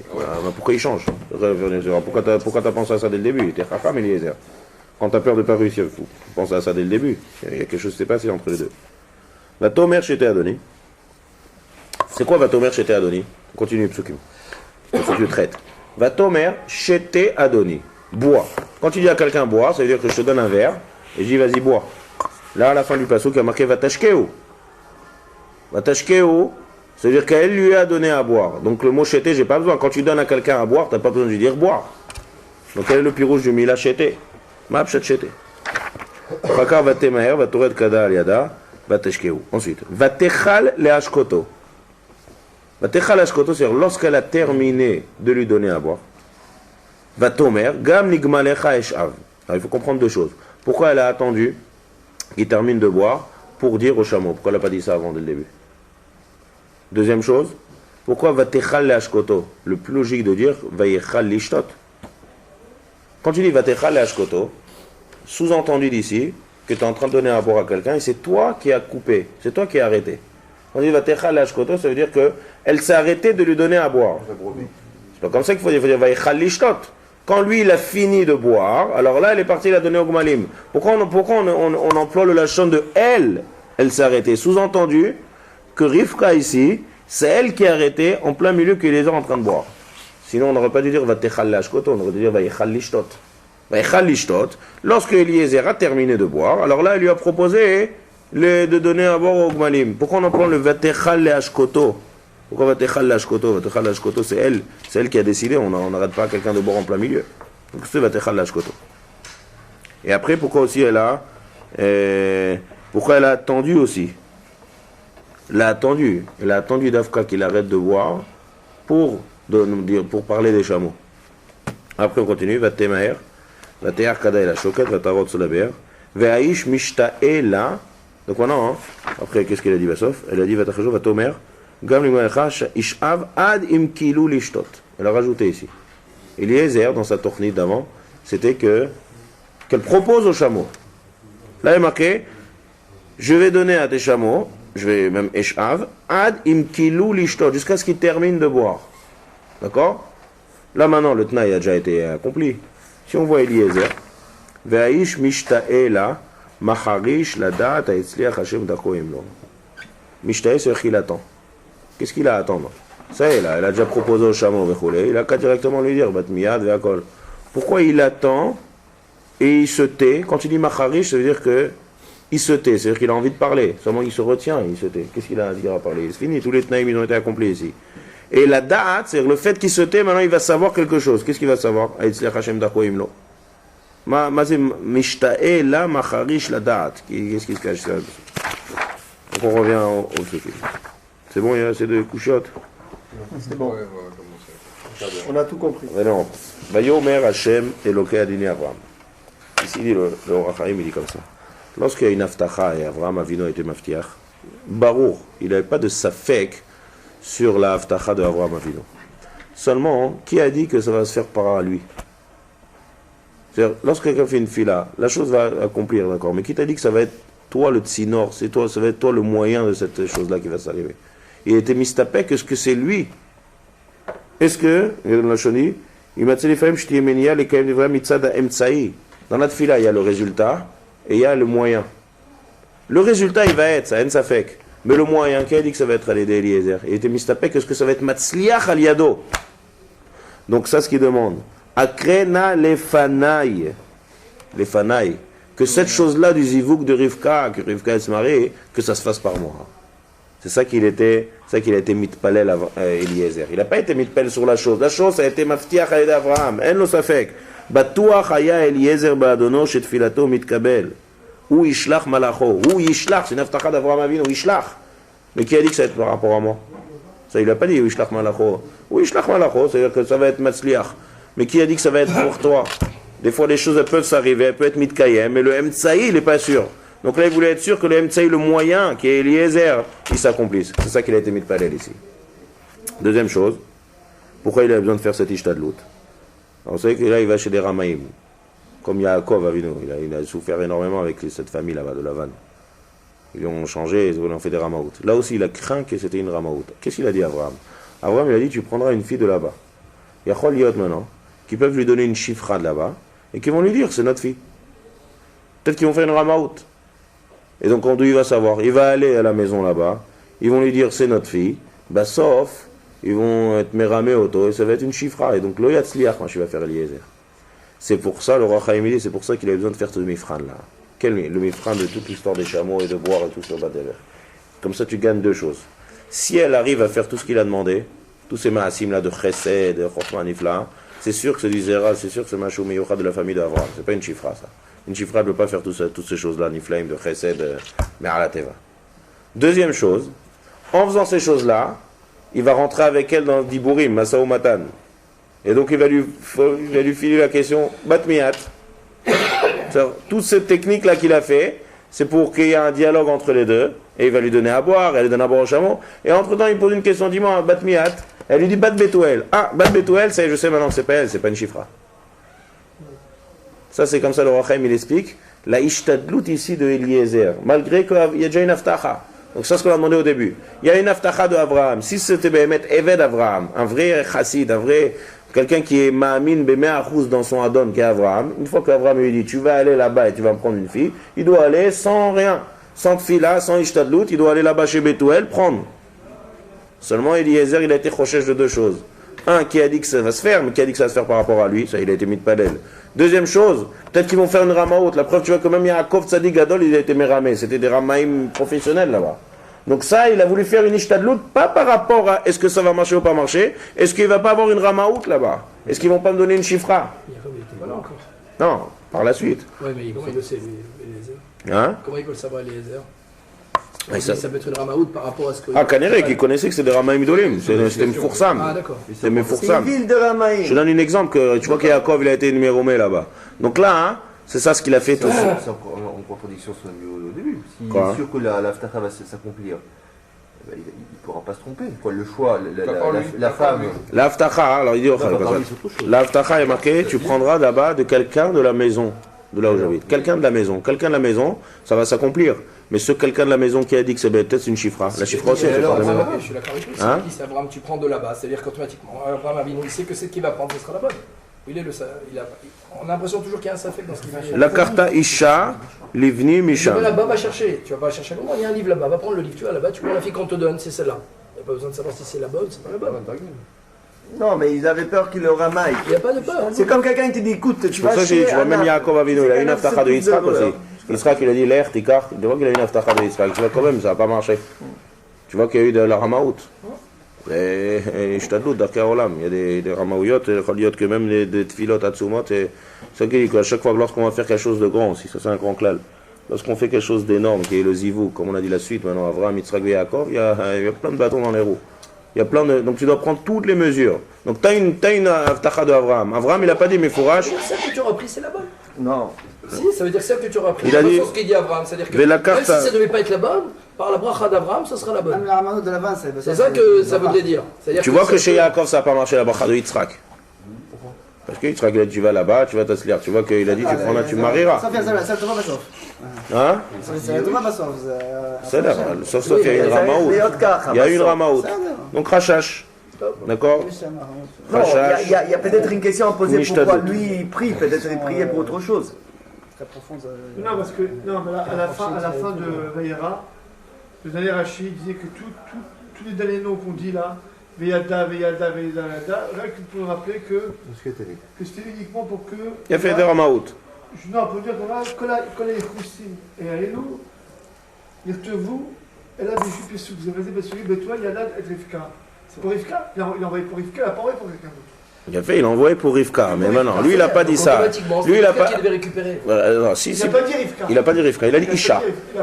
Pourquoi il change? Pourquoi t'as pensé à ça dès le début? T'es chacham, Eliezer. Quand t'as peur de ne pas réussir, il faut penser à ça dès le début. Il y a quelque chose qui s'est passé entre les deux. Va Tomer Shete Adoni. C'est quoi Va Tomer Shete Adoni? Continue, Psukim. Il faut que tu traites. Va Tomer Shete Adoni. Bois. Quand tu dis à quelqu'un bois, ça veut dire que je te donne un verre et je dis vas-y bois. Là, à la fin du passouk, il y a marqué Vatashkeu. Vatashkeu, ça veut dire qu'elle lui a donné à boire. Donc le mot Shete, j'ai pas besoin. Quand tu donnes à quelqu'un à boire, t'as pas besoin de lui dire boire. Donc quel est le pirouge du Mila Shete? Ma pshat Shete. Fakar Vatemaher, Vatoret Kada Aliada, Vatashkeu. Ensuite, Vatechal le Ashkoto. Vatechal Ashkoto, c'est-à-dire lorsqu'elle a terminé de lui donner à boire. Vatomer, Gam Nigmalecha Eshav. Alors il faut comprendre deux choses. Pourquoi elle a attendu qu'il termine de boire pour dire au chameau? Pourquoi elle n'a pas dit ça avant dès le début? Deuxième chose, pourquoi Vatechal le Ashkoto? Le plus logique de dire Vayechal Lishtot. Quand tu dis Vatechal le Ashkoto, sous-entendu d'ici, que tu es en train de donner à boire à quelqu'un et c'est toi qui as coupé, c'est toi qui as arrêté. Quand on dit Vatechal le Ashkoto, ça veut dire qu'elle s'est arrêtée de lui donner à boire. C'est pas comme ça qu'il faut dire Vayechal Lishtot. Quand lui il a fini de boire, alors là elle est partie la donner au Gmalim. Pourquoi on emploie le lachon de elle? Elle s'est arrêtée. Sous-entendu que Rivka ici, c'est elle qui est arrêtée en plein milieu qu'il est en train de boire. Sinon on n'aurait pas dû dire Vatechal le Ashkoto, on aurait dû dire Vayechal Lishtot. Vayechal Lishtot, lorsque Eliezer a terminé de boire, alors là elle lui a proposé de donner à boire au Gmalim. Pourquoi on emploie le Vatechal le Ashkoto? Pourquoi Vatechal le Ashkoto? Vatechal le Ashkoto, c'est elle qui a décidé, on n'arrête pas quelqu'un de boire en plein milieu. Donc c'est Vatechal le Ashkoto. Et après, pourquoi aussi elle a attendu aussi? Elle a attendu d'Afka qu'il arrête de boire pour parler des chameaux. Après on continue, Vatemaher, Vatehar Kada la Shoket, Vatarot Solaber, Ve'aish Mishta'e la. Donc maintenant, après qu'est-ce qu'elle a dit Bassof? Elle a dit Vatachajo, Vatomer, Gam Limaecha, Ishav Ad Im Kilu Lishtot. Elle a rajouté ici. Eliezer, dans sa tournée d'avant, c'était qu'elle propose aux chameaux. Là il est marqué, je vais donner à tes chameaux je vais même Eshav, Ad imkilu lishtot, jusqu'à ce qu'il termine de boire. D'accord? Là maintenant, le Tnaï a déjà été accompli. Si on voit Eliezer, Ve'aish mishta'ela, macharish ladat ha'etzliach Hashem dakoim lo. Mishta'e, c'est qu'il attend. Qu'est-ce qu'il a à attendre? Ça y est là, il a déjà proposé au chameau, il a qu'à directement lui dire, bat miyad ve'akol. Pourquoi il attend et il se tait? Quand il dit macharish, ça veut dire que il se tait, c'est-à-dire qu'il a envie de parler. Seulement il se retient et il se tait. Qu'est-ce qu'il a à dire à parler? C'est fini, tous les Tnaïm ils ont été accomplis ici. Et la da'at, c'est-à-dire le fait qu'il se tait, maintenant il va savoir quelque chose. Qu'est-ce qu'il va savoir? Ha'etzliach Hashem dakoim lo. C'est mishta'e la macharish la da'at. Qu'est-ce qui se cache là? Donc on revient au truc. C'est bon, il y a assez de couchottes? C'est bon. On a tout compris. Non. Vayomer Hashem Elokei Adini Avraham. Ici, il dit le Or HaChaim, il dit comme ça. Lorsqu'il y a une aftacha et Avraham Avinu a été maftiach, Baruch, il n'avait pas de safek sur la aftacha de Avraham Avinu. Seulement, qui a dit que ça va se faire par lui? C'est-à-dire, lorsque quelqu'un fait une fila, la chose va accomplir, d'accord, mais qui t'a dit que ça va être toi le tsinor, c'est toi, ça va être toi le moyen de cette chose-là qui va s'arriver? Il était mistapek, est-ce que c'est lui? Est-ce que, dans la tfila, il y a le résultat et il y a le moyen. Le résultat, il va être, ça ça fait. Mais le moyen, qui a dit que ça va être à l'aider Eliezer? Il était mistapek, est-ce que ça va être matzliach al yado? Donc ça, ce qu'il demande. Akrena lefanaï. Lefanaï. Que cette chose-là du zivouk de Rivka, que Rivka se marie, que ça se fasse par moi. C'est ça qu'il a été mitpalel à Eliezer. Il n'a pas été mitpalel sur la chose. La chose, ça a été maftiach à Abraham. En lo safek. Batuach haya Eliezer ba'adono shetfilato mitkabel. Ou yishlach malacho. Ou yishlach, c'est une aftacha d'Avraham Avinu. Ou yishlach. Mais qui a dit que ça va être par rapport à moi? Ça, il n'a pas dit ou yishlach malacho. Ou yishlach malacho, c'est-à-dire que ça va être matzliach. Mais qui a dit que ça va être pour toi? Des fois, les choses elles peuvent s'arriver, elles peuvent être mitkayem, mais le emtsaï, il n'est pas sûr. Donc là, il voulait être sûr que le emtsaï, le moyen, qui est Eliezer, il s'accomplisse. C'est ça qu'il a été mis de palel ici. Deuxième chose, pourquoi il a besoin de faire cette ishtadlout? Alors, vous savez que là, il va chez des Ramaïm. Comme Yaakov Avinu, il a souffert énormément avec cette famille là-bas de Lavan. Ils ont changé, ils ont fait des Ramaout. Là aussi, il a craint que c'était une Ramaout. Qu'est-ce qu'il a dit à Abraham? Abraham, il a dit, tu prendras une fille de là-bas. Il y a Chol Yot maintenant, qui peuvent lui donner une chifra de là-bas, et qui vont lui dire, c'est notre fille. Peut-être qu'ils vont faire une Ramaout. Et donc, quand il va savoir, il va aller à la maison là-bas, ils vont lui dire, c'est notre fille, bah, sauf, ils vont être méramés auto, et ça va être une chifra. Et donc, lo yatzliach, quand il va faire Eliezer. C'est pour ça, le roi Chaim dit, c'est pour ça qu'il a besoin de faire ce mifran-là. Quel le mifran de toute l'histoire des chameaux et de boire et tout sur Badever. Comme ça, tu gagnes deux choses. Si elle arrive à faire tout ce qu'il a demandé, tous ces maasim-là de chesed, de chokhmah nifla, c'est sûr que c'est du zera, c'est sûr que c'est machou miyucha de la famille d'Avraham. C'est pas une chifra, ça. Une chifra ne peut pas faire toutes ces choses-là, niflaim, de chesed, me'alateva. Deuxième chose, en faisant ces choses-là, il va rentrer avec elle dans le diburim, Masaou Matan. Et donc il va lui filer la question, Batmiat. Toute cette technique-là qu'il a fait, c'est pour qu'il y ait un dialogue entre les deux, et il va lui donner à boire, elle lui donne à boire au chameau, et entre-temps il pose une question, dis-moi, Batmiat, elle lui dit Bat Betouel. Ah, Bat Betouel, je sais maintenant que c'est pas elle, c'est pas une chifra. Ça c'est comme ça le Or HaChaim il explique, la ishtadlout ici de Eliezer, malgré qu'il y a déjà une aftacha. Donc ça, c'est ce qu'on a demandé au début. Il y a une aftacha de Abraham. Si c'était Behemet Eved Abraham, un vrai chassid, un vrai, quelqu'un qui est ma'amin be'me'achuz dans son adon qui est Abraham, une fois qu'Abraham lui dit, tu vas aller là-bas et tu vas me prendre une fille, il doit aller sans rien, sans tfila, sans ishtadlout, il doit aller là-bas chez Betouel, prendre. Seulement Eliezer, il a été chochesh de deux choses. Un, qui a dit que ça va se faire, mais qui a dit que ça va se faire par rapport à lui, ça il a été mis de palel. Deuxième chose, peut-être qu'ils vont faire une ramaout. La preuve, tu vois, quand même, Yaakov Tzadik Gadol, il a été méramé. C'était des ramaïm professionnels là-bas. Donc ça, il a voulu faire une ishtadlout, pas par rapport à est-ce que ça va marcher ou pas marcher, est-ce qu'il va pas avoir une ramaout là-bas, est-ce qu'ils vont pas me donner une chifra? Yaakov, il était pas là encore. Non, par la suite. Oui, mais comment il le sait, Eliezer? Hein? Comment il peut le savoir, Eliezer? Mais ça peut être une ramaout par rapport à ce que... Ah, Kanere, qui connaissait que c'était des ramaïm idolim, c'était Mefoursam. Ah, d'accord. C'était Mefoursam. Ville de Ramaïm. Je te donne un exemple, que tu vois qu'Yaakov, il a été numéro là-bas. Donc là, hein, c'est ça ce qu'il a fait tout seul. C'est en contradiction sur au début. S'il Quoi? est sûr que l'aftacha va s'accomplir, il ne pourra pas se tromper. Quoi, le choix, la femme. L'aftacha, alors il dit, l'aftacha est marqué, tu prendras là-bas de quelqu'un de la maison, de là où j'habite. Quelqu'un de la maison, ça va s'accomplir. Mais ce quelqu'un de la maison qui a dit que c'est peut-être une chifra. La chifra aussi, elle fait part de la maison. Je suis d'accord avec lui. Hein? C'est Abraham, tu prends de là-bas. C'est-à-dire qu'automatiquement, Abraham Avinu, il sait que celle qui va prendre, ce sera la bonne. On a l'impression toujours qu'il y a un safek dans ce qu'il va chercher. La karta isha, livni Tu vas misham. là-bas, va chercher. Tu vas pas chercher loin. Il y a un livre là-bas. Va prendre le livre. Tu vas là-bas, tu prends la fille qu'on te donne, c'est celle-là. Il n'y a pas besoin de savoir si c'est la bonne ou c'est pas la bonne. Non, mais ils avaient peur qu'il le ramaille. Il n'y a pas de peur. C'est comme quelqu'un qui te dit, écoute, tu C'est vas pour ça que chez tu vois, même Anna. Yaakov Avinu, il a une C'est aftacha de plus Yitzhak valeur. aussi. Yitzhak, il a dit l'air, tikar. Tu vois qu'il a une aftacha de Yitzhak. Tu vois, quand même, ça n'a pas marché. Tu vois qu'il y a eu de la ramaout. Et je t'adoute, d'Arkar Olam, il y a des ramaouyot, que même des tfilot atsumot. C'est ça qui dit qu'à chaque fois que lorsqu'on va faire quelque chose de grand, aussi, ça c'est un grand klal, lorsqu'on fait quelque chose d'énorme, qui est le zivou, comme on a dit la suite, maintenant, Avraham, Yitzhak et Yaakov, il y a plein de bâtons dans les roues. Il y a plein de... Donc tu dois prendre toutes les mesures. Donc tu as une aftacha de Avraham. Avraham, il n'a pas dit, mais fourrage. Celle que tu auras pris, c'est la bonne. Non. Si, ça veut dire celle que tu auras pris. Il a dit- C'est ce qu'il dit Abraham. C'est-à-dire que Mais la même carte si a- ça ne devait pas être la bonne, par la bracha d'Abraham, ce sera la bonne. Même la ramano de l'avant, C'est ça que ça voudrait dire. C'est-à-dire Tu vois que chez Yaakov, Yaakov, ça n'a pas marché la bracha de Yitzhak. Parce que Yitzhak, il a dit, tu vas là-bas, tu vas t'asseoir. Tu vois qu'il a dit, tu prends là, tu marieras. Ça te va בסוף. Hein? זה טובה בסוף. C'est là, sauf il y a une ramaout. Il y a une ramaout. Donc Rachash. D'accord? Non, il y a peut-être une question à poser. Mishta Pourquoi doute. lui il prie? Peut-être il priait pour autre chose. Très profond. Non, parce que mais à la fin de Vayera, le dernier Rachid disait que tous les derniers noms qu'on dit là, Veyada, Veyada, Veyada, rien que pour rappeler que c'était uniquement pour que. Il a fait des ramaout. Non, pour dire que là, les Khoussim et Aélou, Yirtevu, et là, Béchu Pessou, vous avez dit, Betoua, Yadad et Rivka. C'est pour Rivka? Il a envoyé pour Rivka, il n'a pas envoyé pour quelqu'un d'autre. Il a fait, il a envoyé pour Rivka. Mais maintenant, lui, il n'a pas dit ça. automatiquement, Lui, il a Rivka pas. qui devait récupérer. Non, si, Il si. n'a pas dit Rivka. Il n'a pas dit Rivka, il a dit Isha.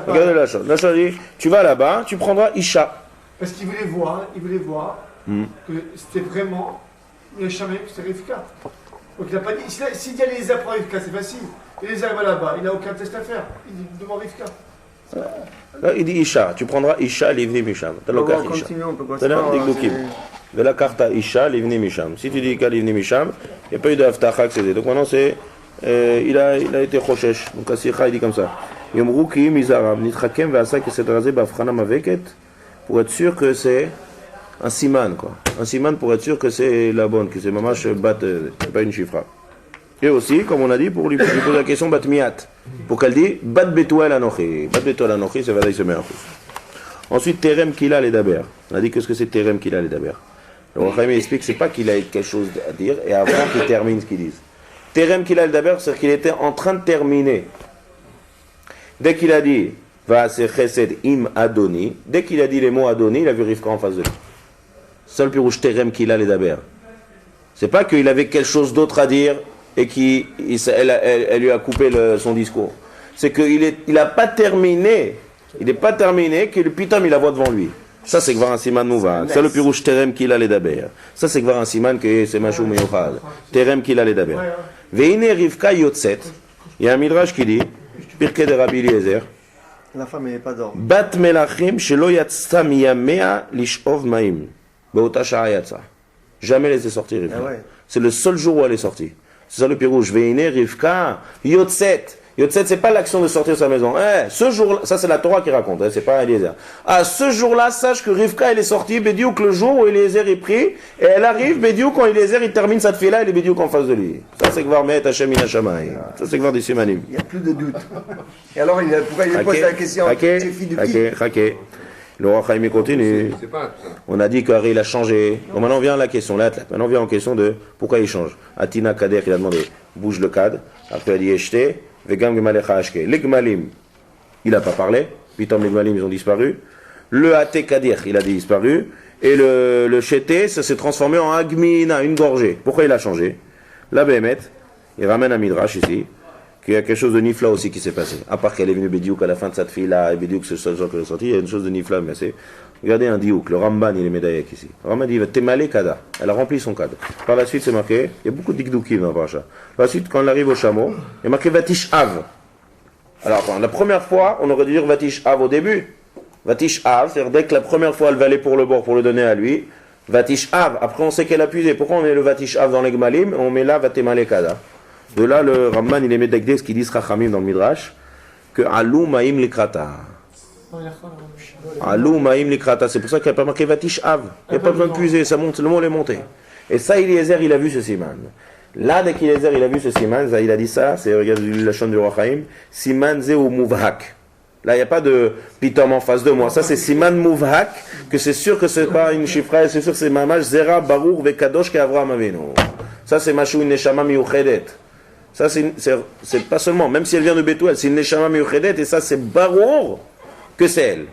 Regardez la chose. Là, je dis, tu vas là-bas, tu prendras Isha. Parce qu'il voulait voir que c'était vraiment le Chamé, que c'était Rivka. Donc il n'a pas dit, s'il dit Eliezer prend Rivka, c'est facile. Eliezer va là-bas, il n'a aucun test à faire. Il dit, demande Rivka. Là, il dit Isha. Tu prendras Isha, Livni Misham. T'as le cas On Isha. continue, on peut C'est là, continuer. Digdukim. De la carte à Isha, Livni Misham. Si tu dis qu'à Livni Misham, il n'y a pas eu d'Aftacha, etc. Donc maintenant, c'est. Il a été Choshesh. Donc, Asicha, il dit comme ça. Yomru ki mizaram, nitchakem ve'asa ki sedraze ba'afchana maveket. Pour être sûr que c'est un siman, quoi. Un siman pour être sûr que c'est la bonne, que c'est mamash bat, pas une chifra. Et aussi, comme on a dit, pour lui poser la question bat miat. Pour qu'elle dise bat betuel anochi. Bat betuel anochi, c'est vadaï se met en plus. Ensuite, terem kila les daber. On a dit qu'est-ce que c'est terem kila les daber. Le Rachaim explique que c'est pas qu'il a quelque chose à dire et avant qu'il termine ce qu'il dise. Terem kila les daber, c'est qu'il était en train de terminer. Dès qu'il a dit va se chesed im adoni, dès qu'il a dit les mots adoni, il a vu Rivka en face de lui. C'est le pirouche terem kila les daber. C'est pas qu'il avait quelque chose d'autre à dire et qu'elle lui a coupé son discours. C'est qu'il n'a pas terminé. Il n'est pas terminé que le pitam il la voit devant lui. Ça c'est Gvar un siman mouva. C'est le pirouche terem qu'il a les daber. Ça c'est Gvar un siman que c'est machou meyochad. Terem qu'il a les daber. Veine Rivka yotzet. Il y a un midrash qui dit, Pirkei de Rabbi Eliezer, La femme n'est pas d'or. Bat melachim shelo yatzta miyamea lishov maim. Beota shara yatsa. Jamais elle était sortie Rivka. Ah ouais. C'est le seul jour où elle est sortie. C'est ça le pirouche. Veine Rivka yotzet. Yotzet, c'est pas l'action de sortir de sa maison. Ce jour-là, ça c'est la Torah qui raconte, c'est pas Eliezer. Ah, ce jour-là, sache que Rivka, elle est sortie, Bédiouk, le jour où Eliezer est pris, et elle arrive, Bédiouk, quand Eliezer, il termine cette fille-là, elle est Bédiouk en face de lui. Ça c'est Gvar Me'et Hashem Min Hashamayim. Ça c'est Gvar des Simanim. Il n'y a plus de doute. Et alors, pourquoi il lui pose la question? Tu es fille de qui? Le roi Chaim continue. On a dit qu'Ari il a changé. Donc maintenant on vient à la question. Là, maintenant on vient en question de pourquoi il change. Atina Kader, il a demandé bouge le cadre. Après il a dit Eshte, Vegam Gemalecha Ashke. Les Gmalim, il n'a pas parlé. Pitom les Gmalim, ils ont disparu. Le Ate Kadir, il a disparu. Et le Shete, ça s'est transformé en Agmina, une gorgée. Pourquoi il a changé? La Behemet, il ramène un Midrash ici. Qu'il y a quelque chose de nifla aussi qui s'est passé. À part qu'elle est venue Bédiouk à la fin de cette fille-là, et Bédiouk c'est le seul jour qu'elle est sortie, il y a une chose de nifla, mais c'est. Regardez un diouk, le Ramban, il est médaillek ici. Le Ramban dit, il va témalé kada. Elle a rempli son cadre. Par la suite, c'est marqué, il y a beaucoup d'ikdoukim dans le paracha. Par la suite, quand elle arrive au chameau, il y a marqué Vatish Av. Alors, la première fois, on aurait dû dire Vatish Av au début. Vatish Av, c'est-à-dire dès que la première fois elle va aller pour le bord pour le donner à lui, Vatish Av. Après, on sait qu'elle a puisé. Pourquoi on met le Vatish Av dans les Gmalim, on met là Vatémalé kada. De là, le Ramban, il est médagdé ce qu'il dit Rachamim dans le Midrash, que Alou Maïm Likrata. Alou Maïm Likrata. C'est pour ça qu'il n'y a pas marqué Vatishav. Il n'y a pas besoin de puiser, ça monte, le mot est monté. Et ça, Eliezer, il a vu ce siman. Là, dès qu'Eliezer, il a vu ce siman, il a dit ça, c'est, regarde la chaîne du Roi Chaim, siman ze ou mouvhak. Là, il n'y a pas de pitom en face de moi. Ça, c'est siman mouvhak, que c'est sûr que c'est pas une chifra, c'est sûr que c'est mamash zera barour vekadosh ke'Avraham Avinu. Ça, c'est mashou une neshama miuchedet. Ça, c'est pas seulement, même si elle vient de Bethuel, c'est une neshama miuchedet, et ça, c'est barour que c'est elle.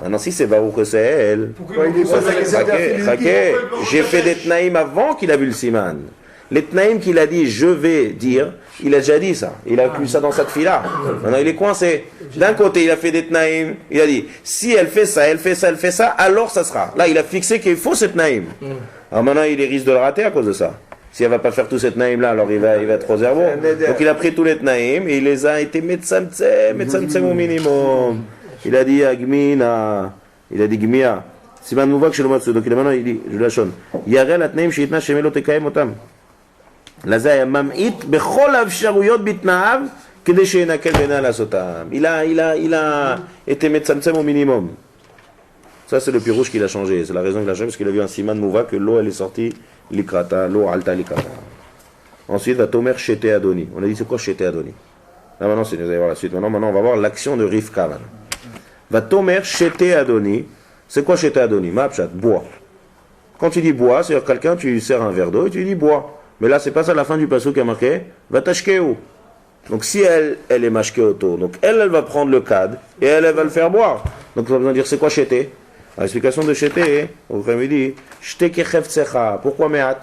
Maintenant, si c'est barour que c'est elle, j'ai fait des tnaïm avant qu'il a vu le siman. Les tnaïm qu'il a dit, je vais dire, il a déjà dit ça. Il a inclus ça dans sa tfila. Maintenant, il est coincé. D'un côté, il a fait des tnaïm. Il a dit, si elle fait ça, elle fait ça, elle fait ça, alors ça sera. Là, il a fixé qu'il faut cette tnaïm. Alors maintenant, il risque de le rater à cause de ça. Si elle ne va pas faire tous ces tnaïm là, alors il va être trop zéro. Donc il a pris tous les tnaïm et il les a été metsamtsem au minimum. Il a dit Agmina, il a dit Gmia. Siman Mouvak chez le Matsu. Donc maintenant, il dit, je la chonne. Yarel atnaïm sheitna shemelo tekaim otam. Il a été metsamtsem au minimum. Ça, c'est le pirouche qu'il a changé. C'est la raison qu'il a changé, parce qu'il a vu un siman mouva que l'eau, elle est sortie likrata, l'eau alta likrata. Ensuite, va tomer chete adoni. On a dit, c'est quoi chete adoni? Là, maintenant, vous allez voir la suite. Maintenant, on va voir l'action de Rivka. Va tomer chete adoni. C'est quoi chete adoni? Mapchat, bois. Quand tu dis bois, c'est-à-dire quelqu'un, tu lui sers un verre d'eau et tu lui dis bois. Mais là, c'est pas ça la fin du passage qui a marqué. Va tashkeu. Donc si elle est mashkeoto, donc elle va prendre le cadre et elle va le faire boire. Donc on va besoin de dire c'est quoi chété? L'explication de chété, au il dit shte kechef tsecha. Pourquoi meat?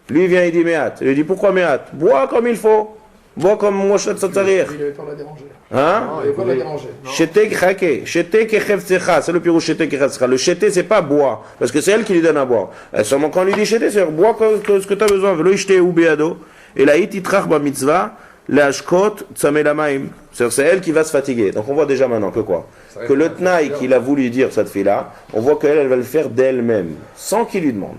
Lui il vient il dit meat. Il lui dit pourquoi meat? Bois comme il faut. Bois comme Moshe Tzatzarir. Il n'avait pas la déranger. Hein? Il n'avait pas la déranger. Chété chake. Chété kechef tsecha. C'est le pirou chété kechef tsecha. Le chété c'est pas bois. Parce que c'est elle qui lui donne à boire. Seulement quand on lui dit chété, c'est bois ce que tu as besoin. Velo ishte ou beado. Et là it itrach ba mitzvah. C'est elle qui va se fatiguer. Donc on voit déjà maintenant que quoi? Que le tnaï qu'il a voulu dire cette fille-là, on voit qu'elle va le faire d'elle-même, sans qu'il lui demande.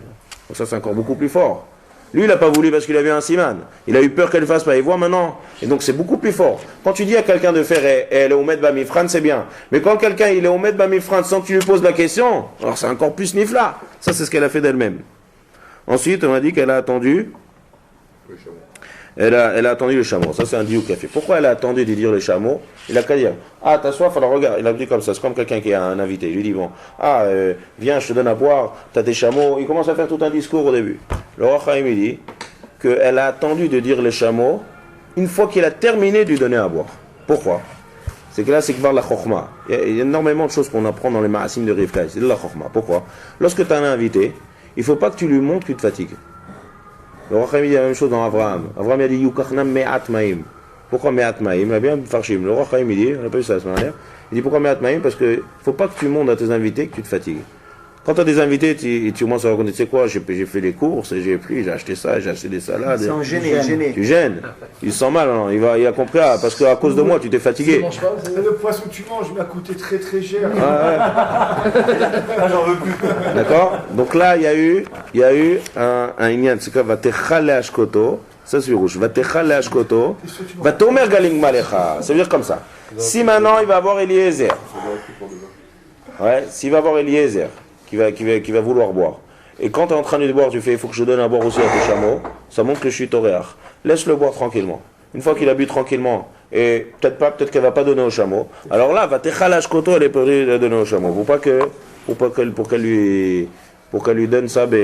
Donc ça c'est encore beaucoup plus fort. Lui il n'a pas voulu parce qu'il avait un siman. Il a eu peur qu'elle ne fasse pas. Il voit maintenant. Et donc c'est beaucoup plus fort. Quand tu dis à quelqu'un de faire et elle est au Med Bamifran, c'est bien. Mais quand quelqu'un il est au Med Bamifran sans que tu lui poses la question, alors c'est encore plus nifla. Ça c'est ce qu'elle a fait d'elle-même. Ensuite on a dit qu'elle a attendu. Elle a attendu le chameau. Ça, c'est un diou qu'elle fait. Pourquoi elle a attendu de dire le chameau? Il a qu'à dire, ah, t'as soif, alors regarde. Il a dit comme ça. C'est comme quelqu'un qui a un invité. Il lui dit, bon, viens, je te donne à boire, t'as tes chameaux. Il commence à faire tout un discours au début. Le roi Chaim, il dit qu'elle a attendu de dire le chameau une fois qu'il a terminé de lui donner à boire. Pourquoi? C'est que là, c'est que voir la chokhma. Il y a énormément de choses qu'on apprend dans les ma'asim de Rivka. C'est de la chokhma. Pourquoi? Lorsque tu as un invité, il ne faut pas que tu lui montres que tu te fatigues. Le roi Chaim dit la même chose dans Abraham. Abraham a dit Yukachnam me'at ma'im. Pourquoi me'at ma'im? Il a bien farshim. Le roi Chaim dit, on n'a pas eu ça la semaine dernière, il dit pourquoi me'at ma'im? Parce qu'il ne faut pas que tu montres à tes invités que tu te fatigues. Quand tu as des invités, tu commences à raconter, tu sais quoi, j'ai fait les courses, j'ai acheté ça, j'ai acheté des salades. Ils sont gênés. Tu gênes. Il se sent mal, non? Il a compris, parce qu'à cause de moi, tu t'es fatigué. Le poisson que tu manges m'a coûté très très cher. J'en veux plus. D'accord? Donc là, il y a eu un inyan, c'est quoi? Vatechal le'ashkoto. Ça c'est rouge. Vatechal le'ashkoto. Vatomer galing malecha. Ça veut dire comme ça. Si maintenant il va avoir Eliezer. Ouais, s'il va avoir Eliezer. Qui va vouloir boire. Et quand tu es en train de boire, tu fais, il faut que je donne à boire aussi à tes chameaux, ça montre que je suis toréach. Laisse-le boire tranquillement. Une fois qu'il a bu tranquillement, et peut-être qu'elle va pas donner au chameau, alors là, va t'échalash koto, elle est pour lui donner au chameau. Pour qu'elle lui donne ça, pour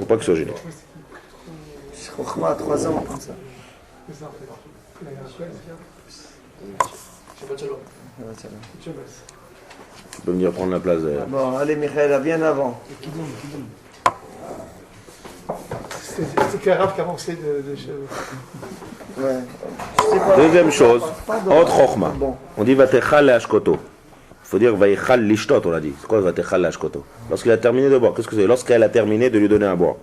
pas qu'il soit gêné. Chokhma à 3 ans, comme ça. Tu peux venir prendre la place. Bon, allez, Michael, bien avant. C'est Rav qui avançait de Ouais. Deuxième chose, autre chokhma. On dit vatechal le'ashkoto. Il faut dire vaïchal lishtot, on l'a dit. C'est quoi vatechal le'ashkoto? Lorsqu'il a terminé de boire, qu'est-ce que c'est? Lorsqu'elle a terminé de lui donner à boire.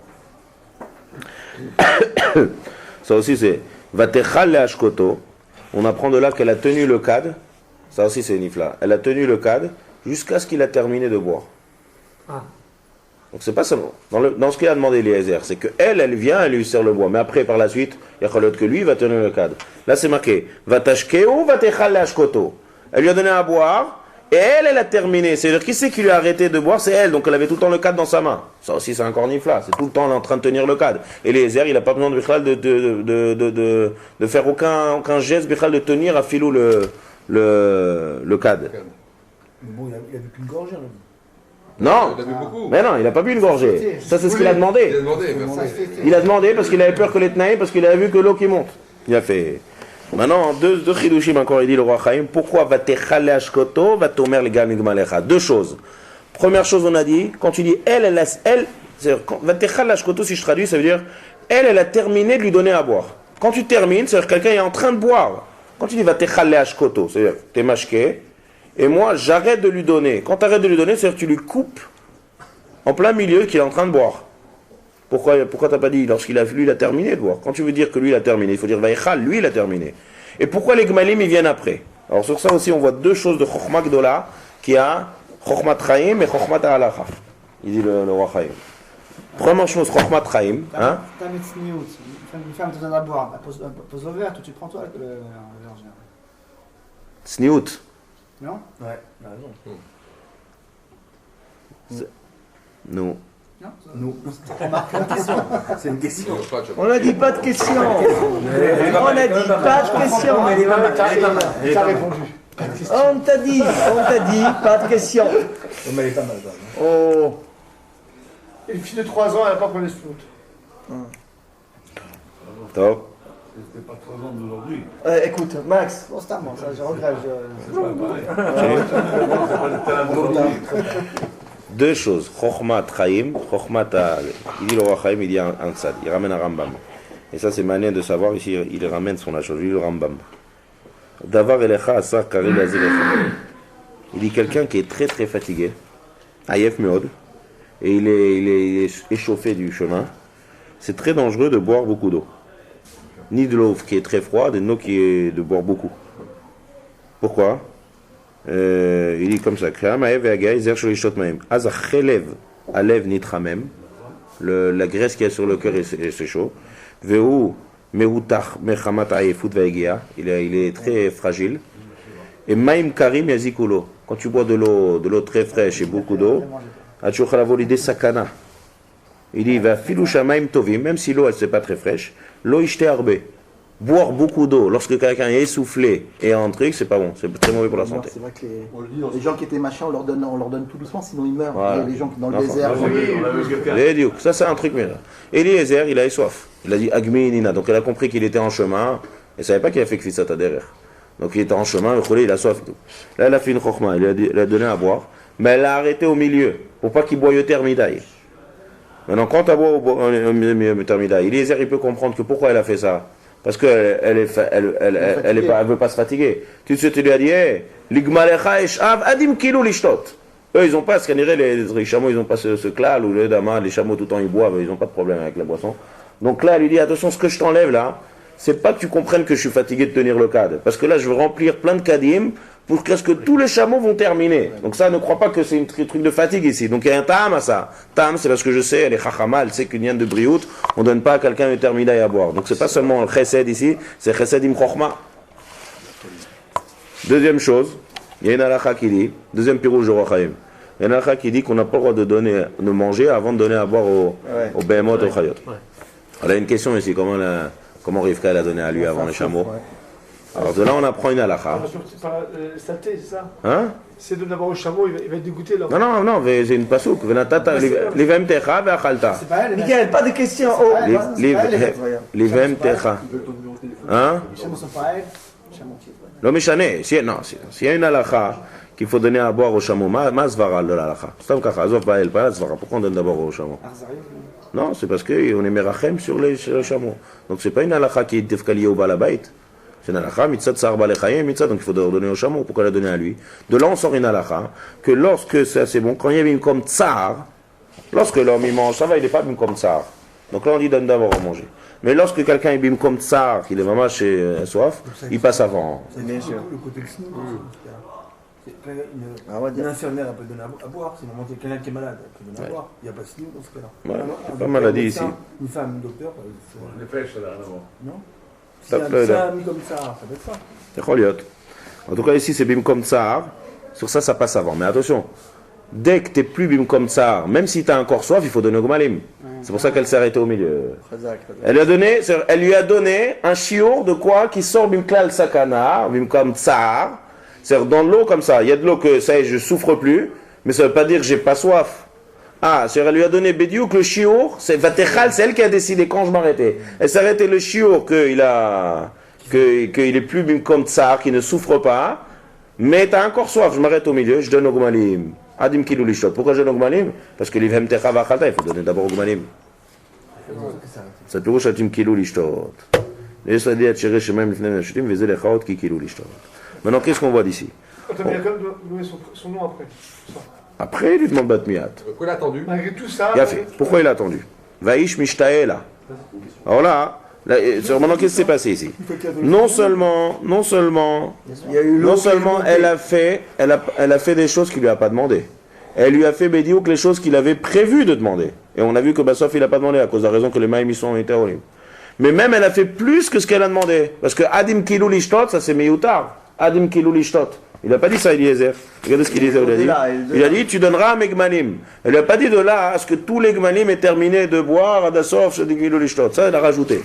Ça aussi c'est vatechal le'ashkoto. On apprend de là qu'elle a tenu le cadre. Ça aussi c'est nifla. Elle a tenu le cadre jusqu'à ce qu'il a terminé de boire. Donc c'est pas seulement dans ce qu'il a demandé Eliezer, c'est que elle vient, elle lui sert le bois, mais après par la suite, il y a que lui va tenir le cadre. Là c'est marqué vatashkeu vatechal le'ashkoto. Elle lui a donné à boire, et elle a terminé. C'est-à-dire, qui c'est qui lui a arrêté de boire? C'est elle, donc elle avait tout le temps le cadre dans sa main. Ça aussi, c'est un corniflat, c'est tout le temps elle est en train de tenir le cadre. Et Eliezer, il n'a pas besoin de faire aucun geste, de tenir à filou le cadre. Mais bon, il a vu qu'une gorgée, on a dit. Non, Il a bu beaucoup. mais non, il n'a pas bu une gorgée. Ça, c'est ce qu'il a Il a demandé. demandé, merci. Il a demandé parce qu'il avait peur que les tenailles, parce qu'il avait vu que l'eau qui monte. Il a fait. Maintenant, deux chidushim encore, il dit le roi Chaim. Pourquoi va techale ashkoto, va tomer les gars nigmalecha? Deux choses. Première chose, on a dit, quand tu dis elle, c'est-à-dire, va techale ashkoto, si je traduis, ça veut dire, elle a terminé de lui donner à boire. Quand tu termines, c'est-à-dire quelqu'un est en train de boire. Quand tu dis va techale ashkoto, c'est-à-dire, t'es mashké, et moi, j'arrête de lui donner. Quand tu arrêtes de lui donner, c'est-à-dire que tu lui coupes en plein milieu qu'il est en train de boire. Pourquoi t'as pas dit lorsqu'il a lui il a terminé de boire? Quand tu veux dire que lui il a terminé, il faut dire Vaïchal, lui il a terminé. Et pourquoi les Gmalim ils viennent après? Alors sur ça aussi on voit deux choses de Chokhma Gdola qui a Chokhmat Chaim et Chokhmat Halacha. Il dit le roi Chaim. Première chose, Chokhmat Chaim. Hein? T'as une femme te donne à boire, pose le verre, tout tu prends toi le verre. Sniout. Non? Ouais, il a raison. Non. Non? Nous. C'est une question. On n'a dit pas de question. On n'a dit pas de question. T'as répondu. On t'a dit, pas de question. Mais elle est pas mal, quand même. Oh. Une fille de 3 ans, elle n'a pas pris le snoot. Top. C'était pas 3 ans d'aujourd'hui. Écoute, Max. Constamment, ça je regrette. Deux choses. Chokhmat Chaim, Chokhmat il dit le roi Chaim, il dit un tzad, il ramène un Rambam. Et ça c'est manière de savoir, ici il ramène son chose, il dit le Rambam. Davar elecha asar karil azilecha. Il dit quelqu'un qui est très très fatigué, Ayef Meod, et il est échauffé du chemin, c'est très dangereux de boire beaucoup d'eau. Ni de l'eau qui est très froide, ni de l'eau qui est de boire beaucoup. Pourquoi? Il dit comme ça, la graisse qu'il y a sur le cœur c'est chaud. Il est très fragile. Et maim karim yazikulo. Quand tu bois de l'eau très fraîche et beaucoup d'eau, sakana. Il dit va filoucha maim tovim, même si l'eau elle c'est pas très fraîche, l'eau ishte arbe. Boire beaucoup d'eau lorsque quelqu'un est essoufflé et en truc, c'est pas bon, c'est très mauvais pour la santé. C'est vrai que les gens qui étaient machins, on leur donne tout doucement, sinon ils meurent. Voilà. Les gens qui dans le désert. Ça c'est un truc meilleur. Eliezer, il a eu soif. Il a dit Agmi Nina, donc elle a compris qu'il était en chemin, et ne savait pas qu'il a fait Kfissata derrière. Donc il était en chemin, il a soif. Là elle a fait une chokhma, il a donné à boire, mais elle l'a arrêté au milieu, pour pas qu'il boive termidaï. Maintenant quand tu bois au termidaï, Eliezer il peut comprendre que pourquoi elle a fait ça. Parce qu'elle elle veut pas se fatiguer. Tout de suite, tu lui as dit, l'igmalecha eshav adim kilo lishtot. Eux, ils n'ont pas, les chameaux, ils n'ont pas ce klal, ou les damas, les chameaux tout le temps ils boivent, ils n'ont pas de problème avec la boisson. Donc là, elle lui dit, attention, ce que je t'enlève là, c'est pas que tu comprennes que je suis fatigué de tenir le cadre. Parce que là, je veux remplir plein de kadim pour que tous les chameaux vont terminer. Donc ça, ne crois pas que c'est un truc de fatigue ici. Donc il y a un tam à ça. Tam, c'est parce que je sais, elle est chachama, elle sait qu'une yenne de briout, on ne donne pas à quelqu'un de terminaï à boire. Donc c'est pas seulement le chesed ici, c'est chesed im chokhma. Deuxième chose, il y a une halakha qui dit, deuxième pirouge de Roi Chaim, il y a une halakha qui dit qu'on n'a pas le droit de manger avant de donner à boire au behemoth, au chayot. Alors il y a une question ici, comment Rivka elle a donné à lui avant les chameaux. Alors de là on apprend une halakha. C'est pas saleté, c'est ça? Hein? C'est de d'abord au chameau, il va être dégoûté là. Non, c'est une pasouk. Livem techa ve'achalta. C'est pas elle, Miguel, pas de questions. Livem techa. Hein? les chameaux sont pas elle. לא משנה, s'il y a une halakha qu'il faut donner à boire au chameau, מה הסברה de l'halakha? סתם ככה, עזוב באל, pas la svara. Pourquoi on donne d'abord au chameau? Non, c'est parce qu'on est merachem sur les chameaux. Donc c'est pas une halakha qui est defkaliée au balabait. C'est une halakha, mitzat sar balechayim, mitzat, donc il faut donner au chameau. Pourquoi la donner à lui? De là on sort une halakha, que lorsque c'est bon, quand il y a une comme tsar, lorsque l'homme il mange, ça va, il n'est pas bim comme tsar. Donc là on dit donne d'abord à manger. Mais lorsque quelqu'un est bim comme tsar, qu'il est vraiment chez soif, il passe avant. Bien sûr. Le côté de snow. Une infirmière elle peut donner à boire, c'est vraiment quelqu'un qui est malade, elle peut donner à boire. Il n'y a pas de snow dans ce cas-là. Ouais, pas maladie ici. Une femme, un docteur, Les pêches là, d'abord. non? Si un mis comme ça, ça peut être ça. יכול להיות. En tout cas, ici, c'est Bimkom Tsar. Sur ça, ça passe avant. Mais attention, dès que tu n'es plus Bimkom Tsar, même si tu as encore soif, il faut donner Gmalim. C'est pour ça qu'elle s'est arrêtée au milieu. Elle lui a donné un chiour de quoi qui sort Bimklal Sakana, Bimkom Tsar. C'est-à-dire dans l'eau comme ça. Il y a de l'eau que ça y est, je souffre plus, mais ça ne veut pas dire que j'ai pas soif. Ah, c'est-à-dire elle lui a donné Bédiouk le chiour, c'est Vatechal, c'est elle qui a décidé quand je m'arrêtais. Elle s'est arrêtée le chiour qu'il est plus Bimkom Tsar, qui ne souffre pas, mais tu as encore soif, je m'arrête au milieu, je donne au Gmalim. Adim Kilou Lishtot. Pourquoi je donne au Gmalim? Parce que l'Ivhem Techa Vachalta, il faut donner d'abord au Gmalim. Ça te rouge Adim Kilou Lishtot. Maintenant, qu'est-ce qu'on voit d'ici? Attends, il a quand même donné son nom après. Après, il lui demande Batmiat. Pourquoi il a attendu? Malgré tout ça. Il a fait. Pourquoi il a attendu? Vaïsh Mishtaela. Alors là, maintenant, qu'est-ce qui s'est passé ici? Non seulement, elle a fait des choses qu'il lui a pas demandé. Elle lui a fait Bédiouk les choses qu'il avait prévu de demander. Et on a vu que Bassof, il n'a pas demandé à cause de la raison que les maïms y sont hétérolymes. Mais même elle a fait plus que ce qu'elle a demandé. Parce que Adim Kilou Lishtot, ça c'est Meyoutar. Adim Kilou Lishtot. Il n'a pas dit ça, Eliezer. Regardez ce qu'Eliezer il a dit. Il a dit, tu donneras à mes Gmalim. Elle n'a pas dit de là à ce que tous les Gmalim aient terminé de boire, à Dassof, Adim Kilou Lishtot. Ça, elle a rajouté.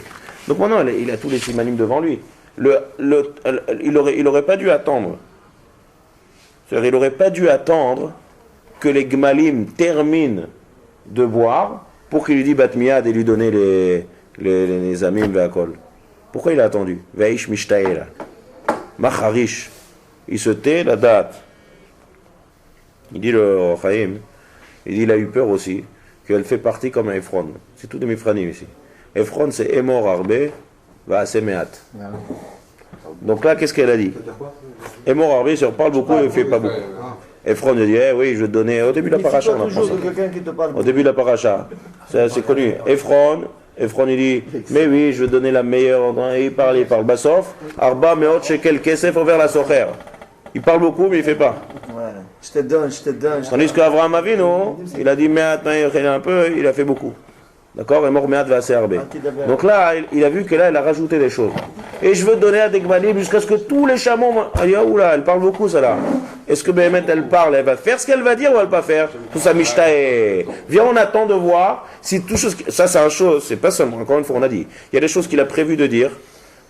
Donc maintenant, il a tous les Gmalim devant lui. Il n'aurait pas dû attendre. C'est-à-dire, il n'aurait pas dû attendre que les Gmalim terminent de boire pour qu'il lui dise Batmiad et lui donner les Amim Ve'akol. Pourquoi il a attendu? Ve'ish Mishtaela. Macharish. Il se tait la date. Il dit le Chaim, il a eu peur aussi qu'elle fait partie comme un Ephron. C'est tout de Mifranim ici. Ephron c'est Emor Arbe, va Semeat. Donc là, qu'est-ce qu'elle a dit? Emor Arbe, ça parle beaucoup et ne fait pas beaucoup. Ephron a dit, oui, je vais te donner. Au début de la paracha, on apprend ça. Au début de la paracha, c'est connu. Ephron il dit, mais oui, je vais donner la meilleure. Il parle. Bassof, Arba, Meot, Shekel, Kesef, vers la Socher. Il parle beaucoup, mais il ne fait pas. Je te donne. Tandis qu'Avraham Avinu, il a dit, Meat, un peu, il a fait beaucoup. D'accord? Et mort Meat va Arbe. Donc là, il a vu que là, elle a rajouté des choses. Et je veux donner à des Gmalim jusqu'à ce que tous les chameaux. Oula, elle parle beaucoup, ça là. Est-ce que Béhémet, elle parle? Elle va faire ce qu'elle va dire ou elle va pas faire? Tout ça, Mishtae. Viens, on attend de voir si tout chose. Ça, c'est une chose, c'est pas seulement, encore une fois, on a dit. Il y a des choses qu'il a prévu de dire.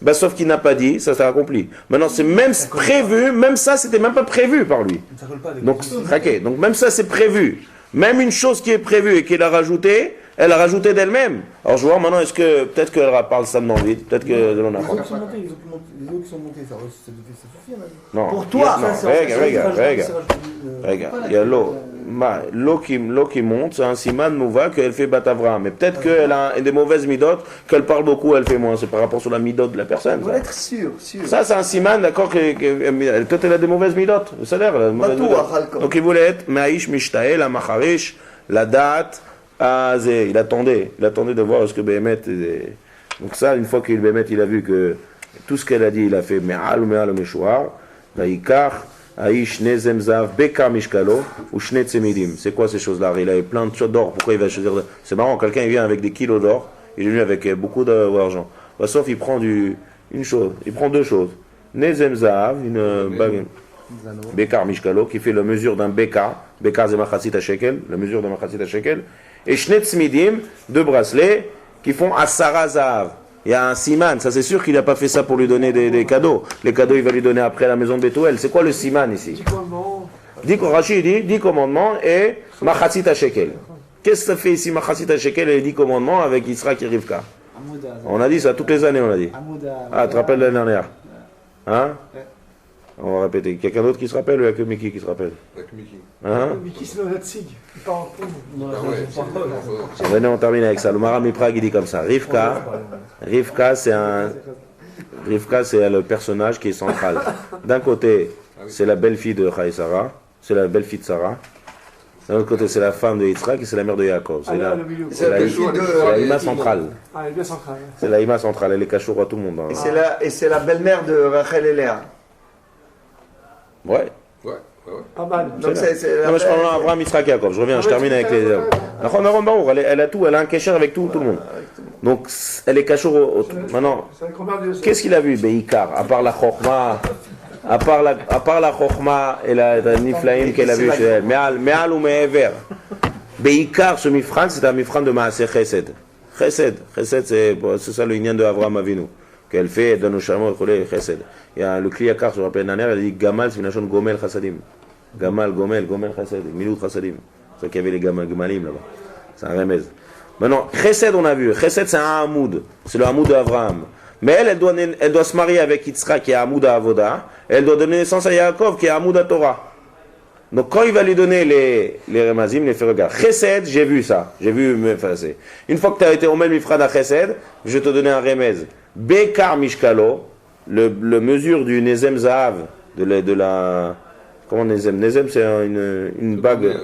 Bah, sauf qu'il n'a pas dit, ça s'est accompli. Maintenant, c'est même prévu, même ça, c'était même pas prévu par lui. Donc, ok, donc même ça, c'est prévu. Même une chose qui est prévue et qu'elle a rajoutée, elle a rajouté d'elle-même. Alors je vois maintenant, est-ce que peut-être qu'elle parle ça dans vide, peut-être que l'on a. Les eaux qui sont montées, ça suffit. Non. Pour toi, regarde, il y a l'eau. L'eau qui monte, c'est un siman mouva qu'elle fait Batavra. Mais peut-être qu'elle a des mauvaises midotes, qu'elle parle beaucoup, elle fait moins. C'est par rapport sur la midote de la personne. Vous être sûr. Ça, c'est un siman, d'accord, peut-être elle a des mauvaises midotes. Ça a l'air. Donc il voulait être Maïsh Mishtae, la Macharish, la date. Il attendait de voir ce que Béhémet. Donc ça, une fois que Béhémet, il a vu que tout ce qu'elle a dit, il a fait Me'al Meshouar, Daïkar. Aïch Nezem Zav Beka Mishkalo ou Shne Tsemidim. C'est quoi ces choses-là? Il avait plein de choses d'or. Pourquoi il va choisir? C'est marrant, quelqu'un il vient avec des kilos d'or, il est venu avec beaucoup d'argent. Sauf il prend une chose, il prend deux choses. Nezem Zav, une bague, Bekar Mishkalo, qui fait la mesure d'un Beka. Beka c'est Machatzit Shekel, la mesure d'un Machatzit Shekel. Et Shne Tsemidim, deux bracelets qui font Asara Zav. Il y a un siman, ça c'est sûr qu'il n'a pas fait ça pour lui donner des cadeaux. Les cadeaux il va lui donner après à la maison de Bethuel. C'est quoi le siman ici? 10 commandements. Rachid dit 10 commandements et Machatzit Shekel. Qu'est-ce que ça fait ici Machatzit Shekel et les 10 commandements avec Yitzhak et Rivka? On a dit ça toutes les années, on a dit. Ah, tu te rappelles l'année dernière? Hein? On va répéter. Quelqu'un d'autre qui se rappelle ou il n'y a que Mickey qui se rappelle? Hein? Mickey c'est le Natsig. Il part en fond. Venez, on termine avec ça. Le Maram Miprag il dit comme ça. Rivka c'est le personnage qui est central. D'un côté, c'est la belle-fille de Sarah, c'est la belle-fille de Sarah. D'un autre côté, c'est la femme de Yitzhak et c'est la mère de Yaakov. C'est la Ima centrale. Ah, elle est bien centrale. C'est la Ima centrale, elle est cachoura à tout le monde. Hein. Et c'est la belle-mère de Rachel et Léa. Ouais. Pas mal. Donc non, mais je parle d'Abraham, Yitzhak, Yaakov. Je reviens, je termine avec les. Elle a tout, elle a un kécher avec tout le monde. Donc elle est cachoura. Maintenant, qu'est-ce qu'il a vu, Beikar, à part la Chorma? à part la Chokhma et la Niflaim qu'elle a vu chez elle, Me'al ou Me'ever. Beikar, ce Mifran, c'est un Mifran de Maaseh Chesed. Chesed, c'est ça le Inyan de Avraham Avinu. Qu'elle fait, elle donne au chameau, Chesed. Il y a le Kliyakar, je me rappelle, elle a dit Gamal, c'est une nation Gomel Chassadim. Gamal, Gomel Chassadim. Milout Chassadim. C'est ça qu'il y avait les Gemalim là-bas. C'est un remez. Maintenant, Chesed, on a vu. Chesed, c'est un Hamoud. C'est le Hamoud d'Avraham. Mais elle doit se marier avec Yitzhak, qui est Hamoud à Avoda. Elle doit donner naissance à Yaakov, qui est Hamoud à Torah. Donc, quand il va lui donner les Remazim, il les fait regarder. Chesed, j'ai vu ça. J'ai vu me effacer. Une fois que tu as été au même Mifrad à Chesed, je vais te donner un remez. Bekar Mishkalo, le mesure du Nezem Zahav, de la. Comment Nezem? Nezem, c'est une bague.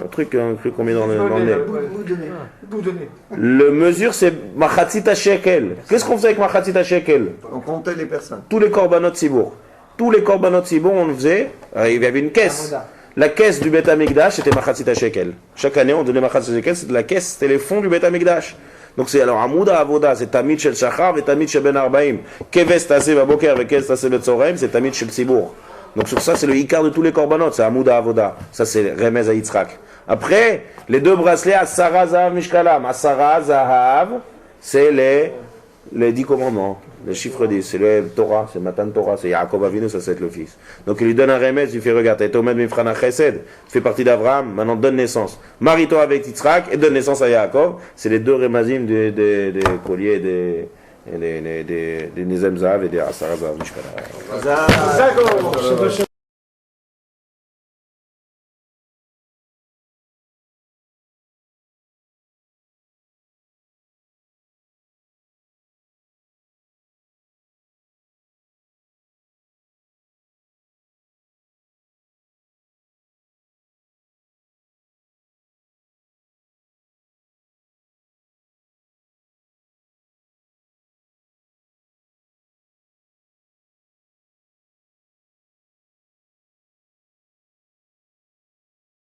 Un truc qu'on met dans le nez. Le mesure, c'est Machatzita Shekel. Qu'est-ce qu'on faisait avec Machatzita Shekel? On comptait les personnes. Tous les korbanot Sibour. Tous les korbanot Sibour, on le faisait. Il y avait une caisse. La caisse du Beth Amikdash, c'était Machatzita Shekel. Chaque année, on donnait Machatzita Shekel. C'était la caisse, c'était les fonds du Beth Amikdash. Donc c'est alors Amouda Avoda, c'est Tamid Shel Shachar et Tamid Shel Ben Arbaim. Keves Taseh Baboker avec Keves Taseh Betzoraim, c'est Tamid Shel Sibour. Donc sur ça, c'est le Ikar de tous les korbanot, c'est Amouda Avoda. Ça, c'est Remez à Yitzhak. Après, les deux bracelets, Asara Zahav Mishkalam. Asara Zahav, c'est les 10 commandements, les chiffres 10. C'est le Torah, c'est Matan Torah, c'est Yaakov Avinu, ça c'est le fils. Donc il lui donne un remède, il fait regarde, t'es Omed Mifrana Chesed, tu fais partie d'Abraham, maintenant donne naissance. Marie-toi avec Yitzhak et donne naissance à Yaakov. C'est les deux remazim des colliers, des Nizem Zahav et des Asara Zahav Mishkalam.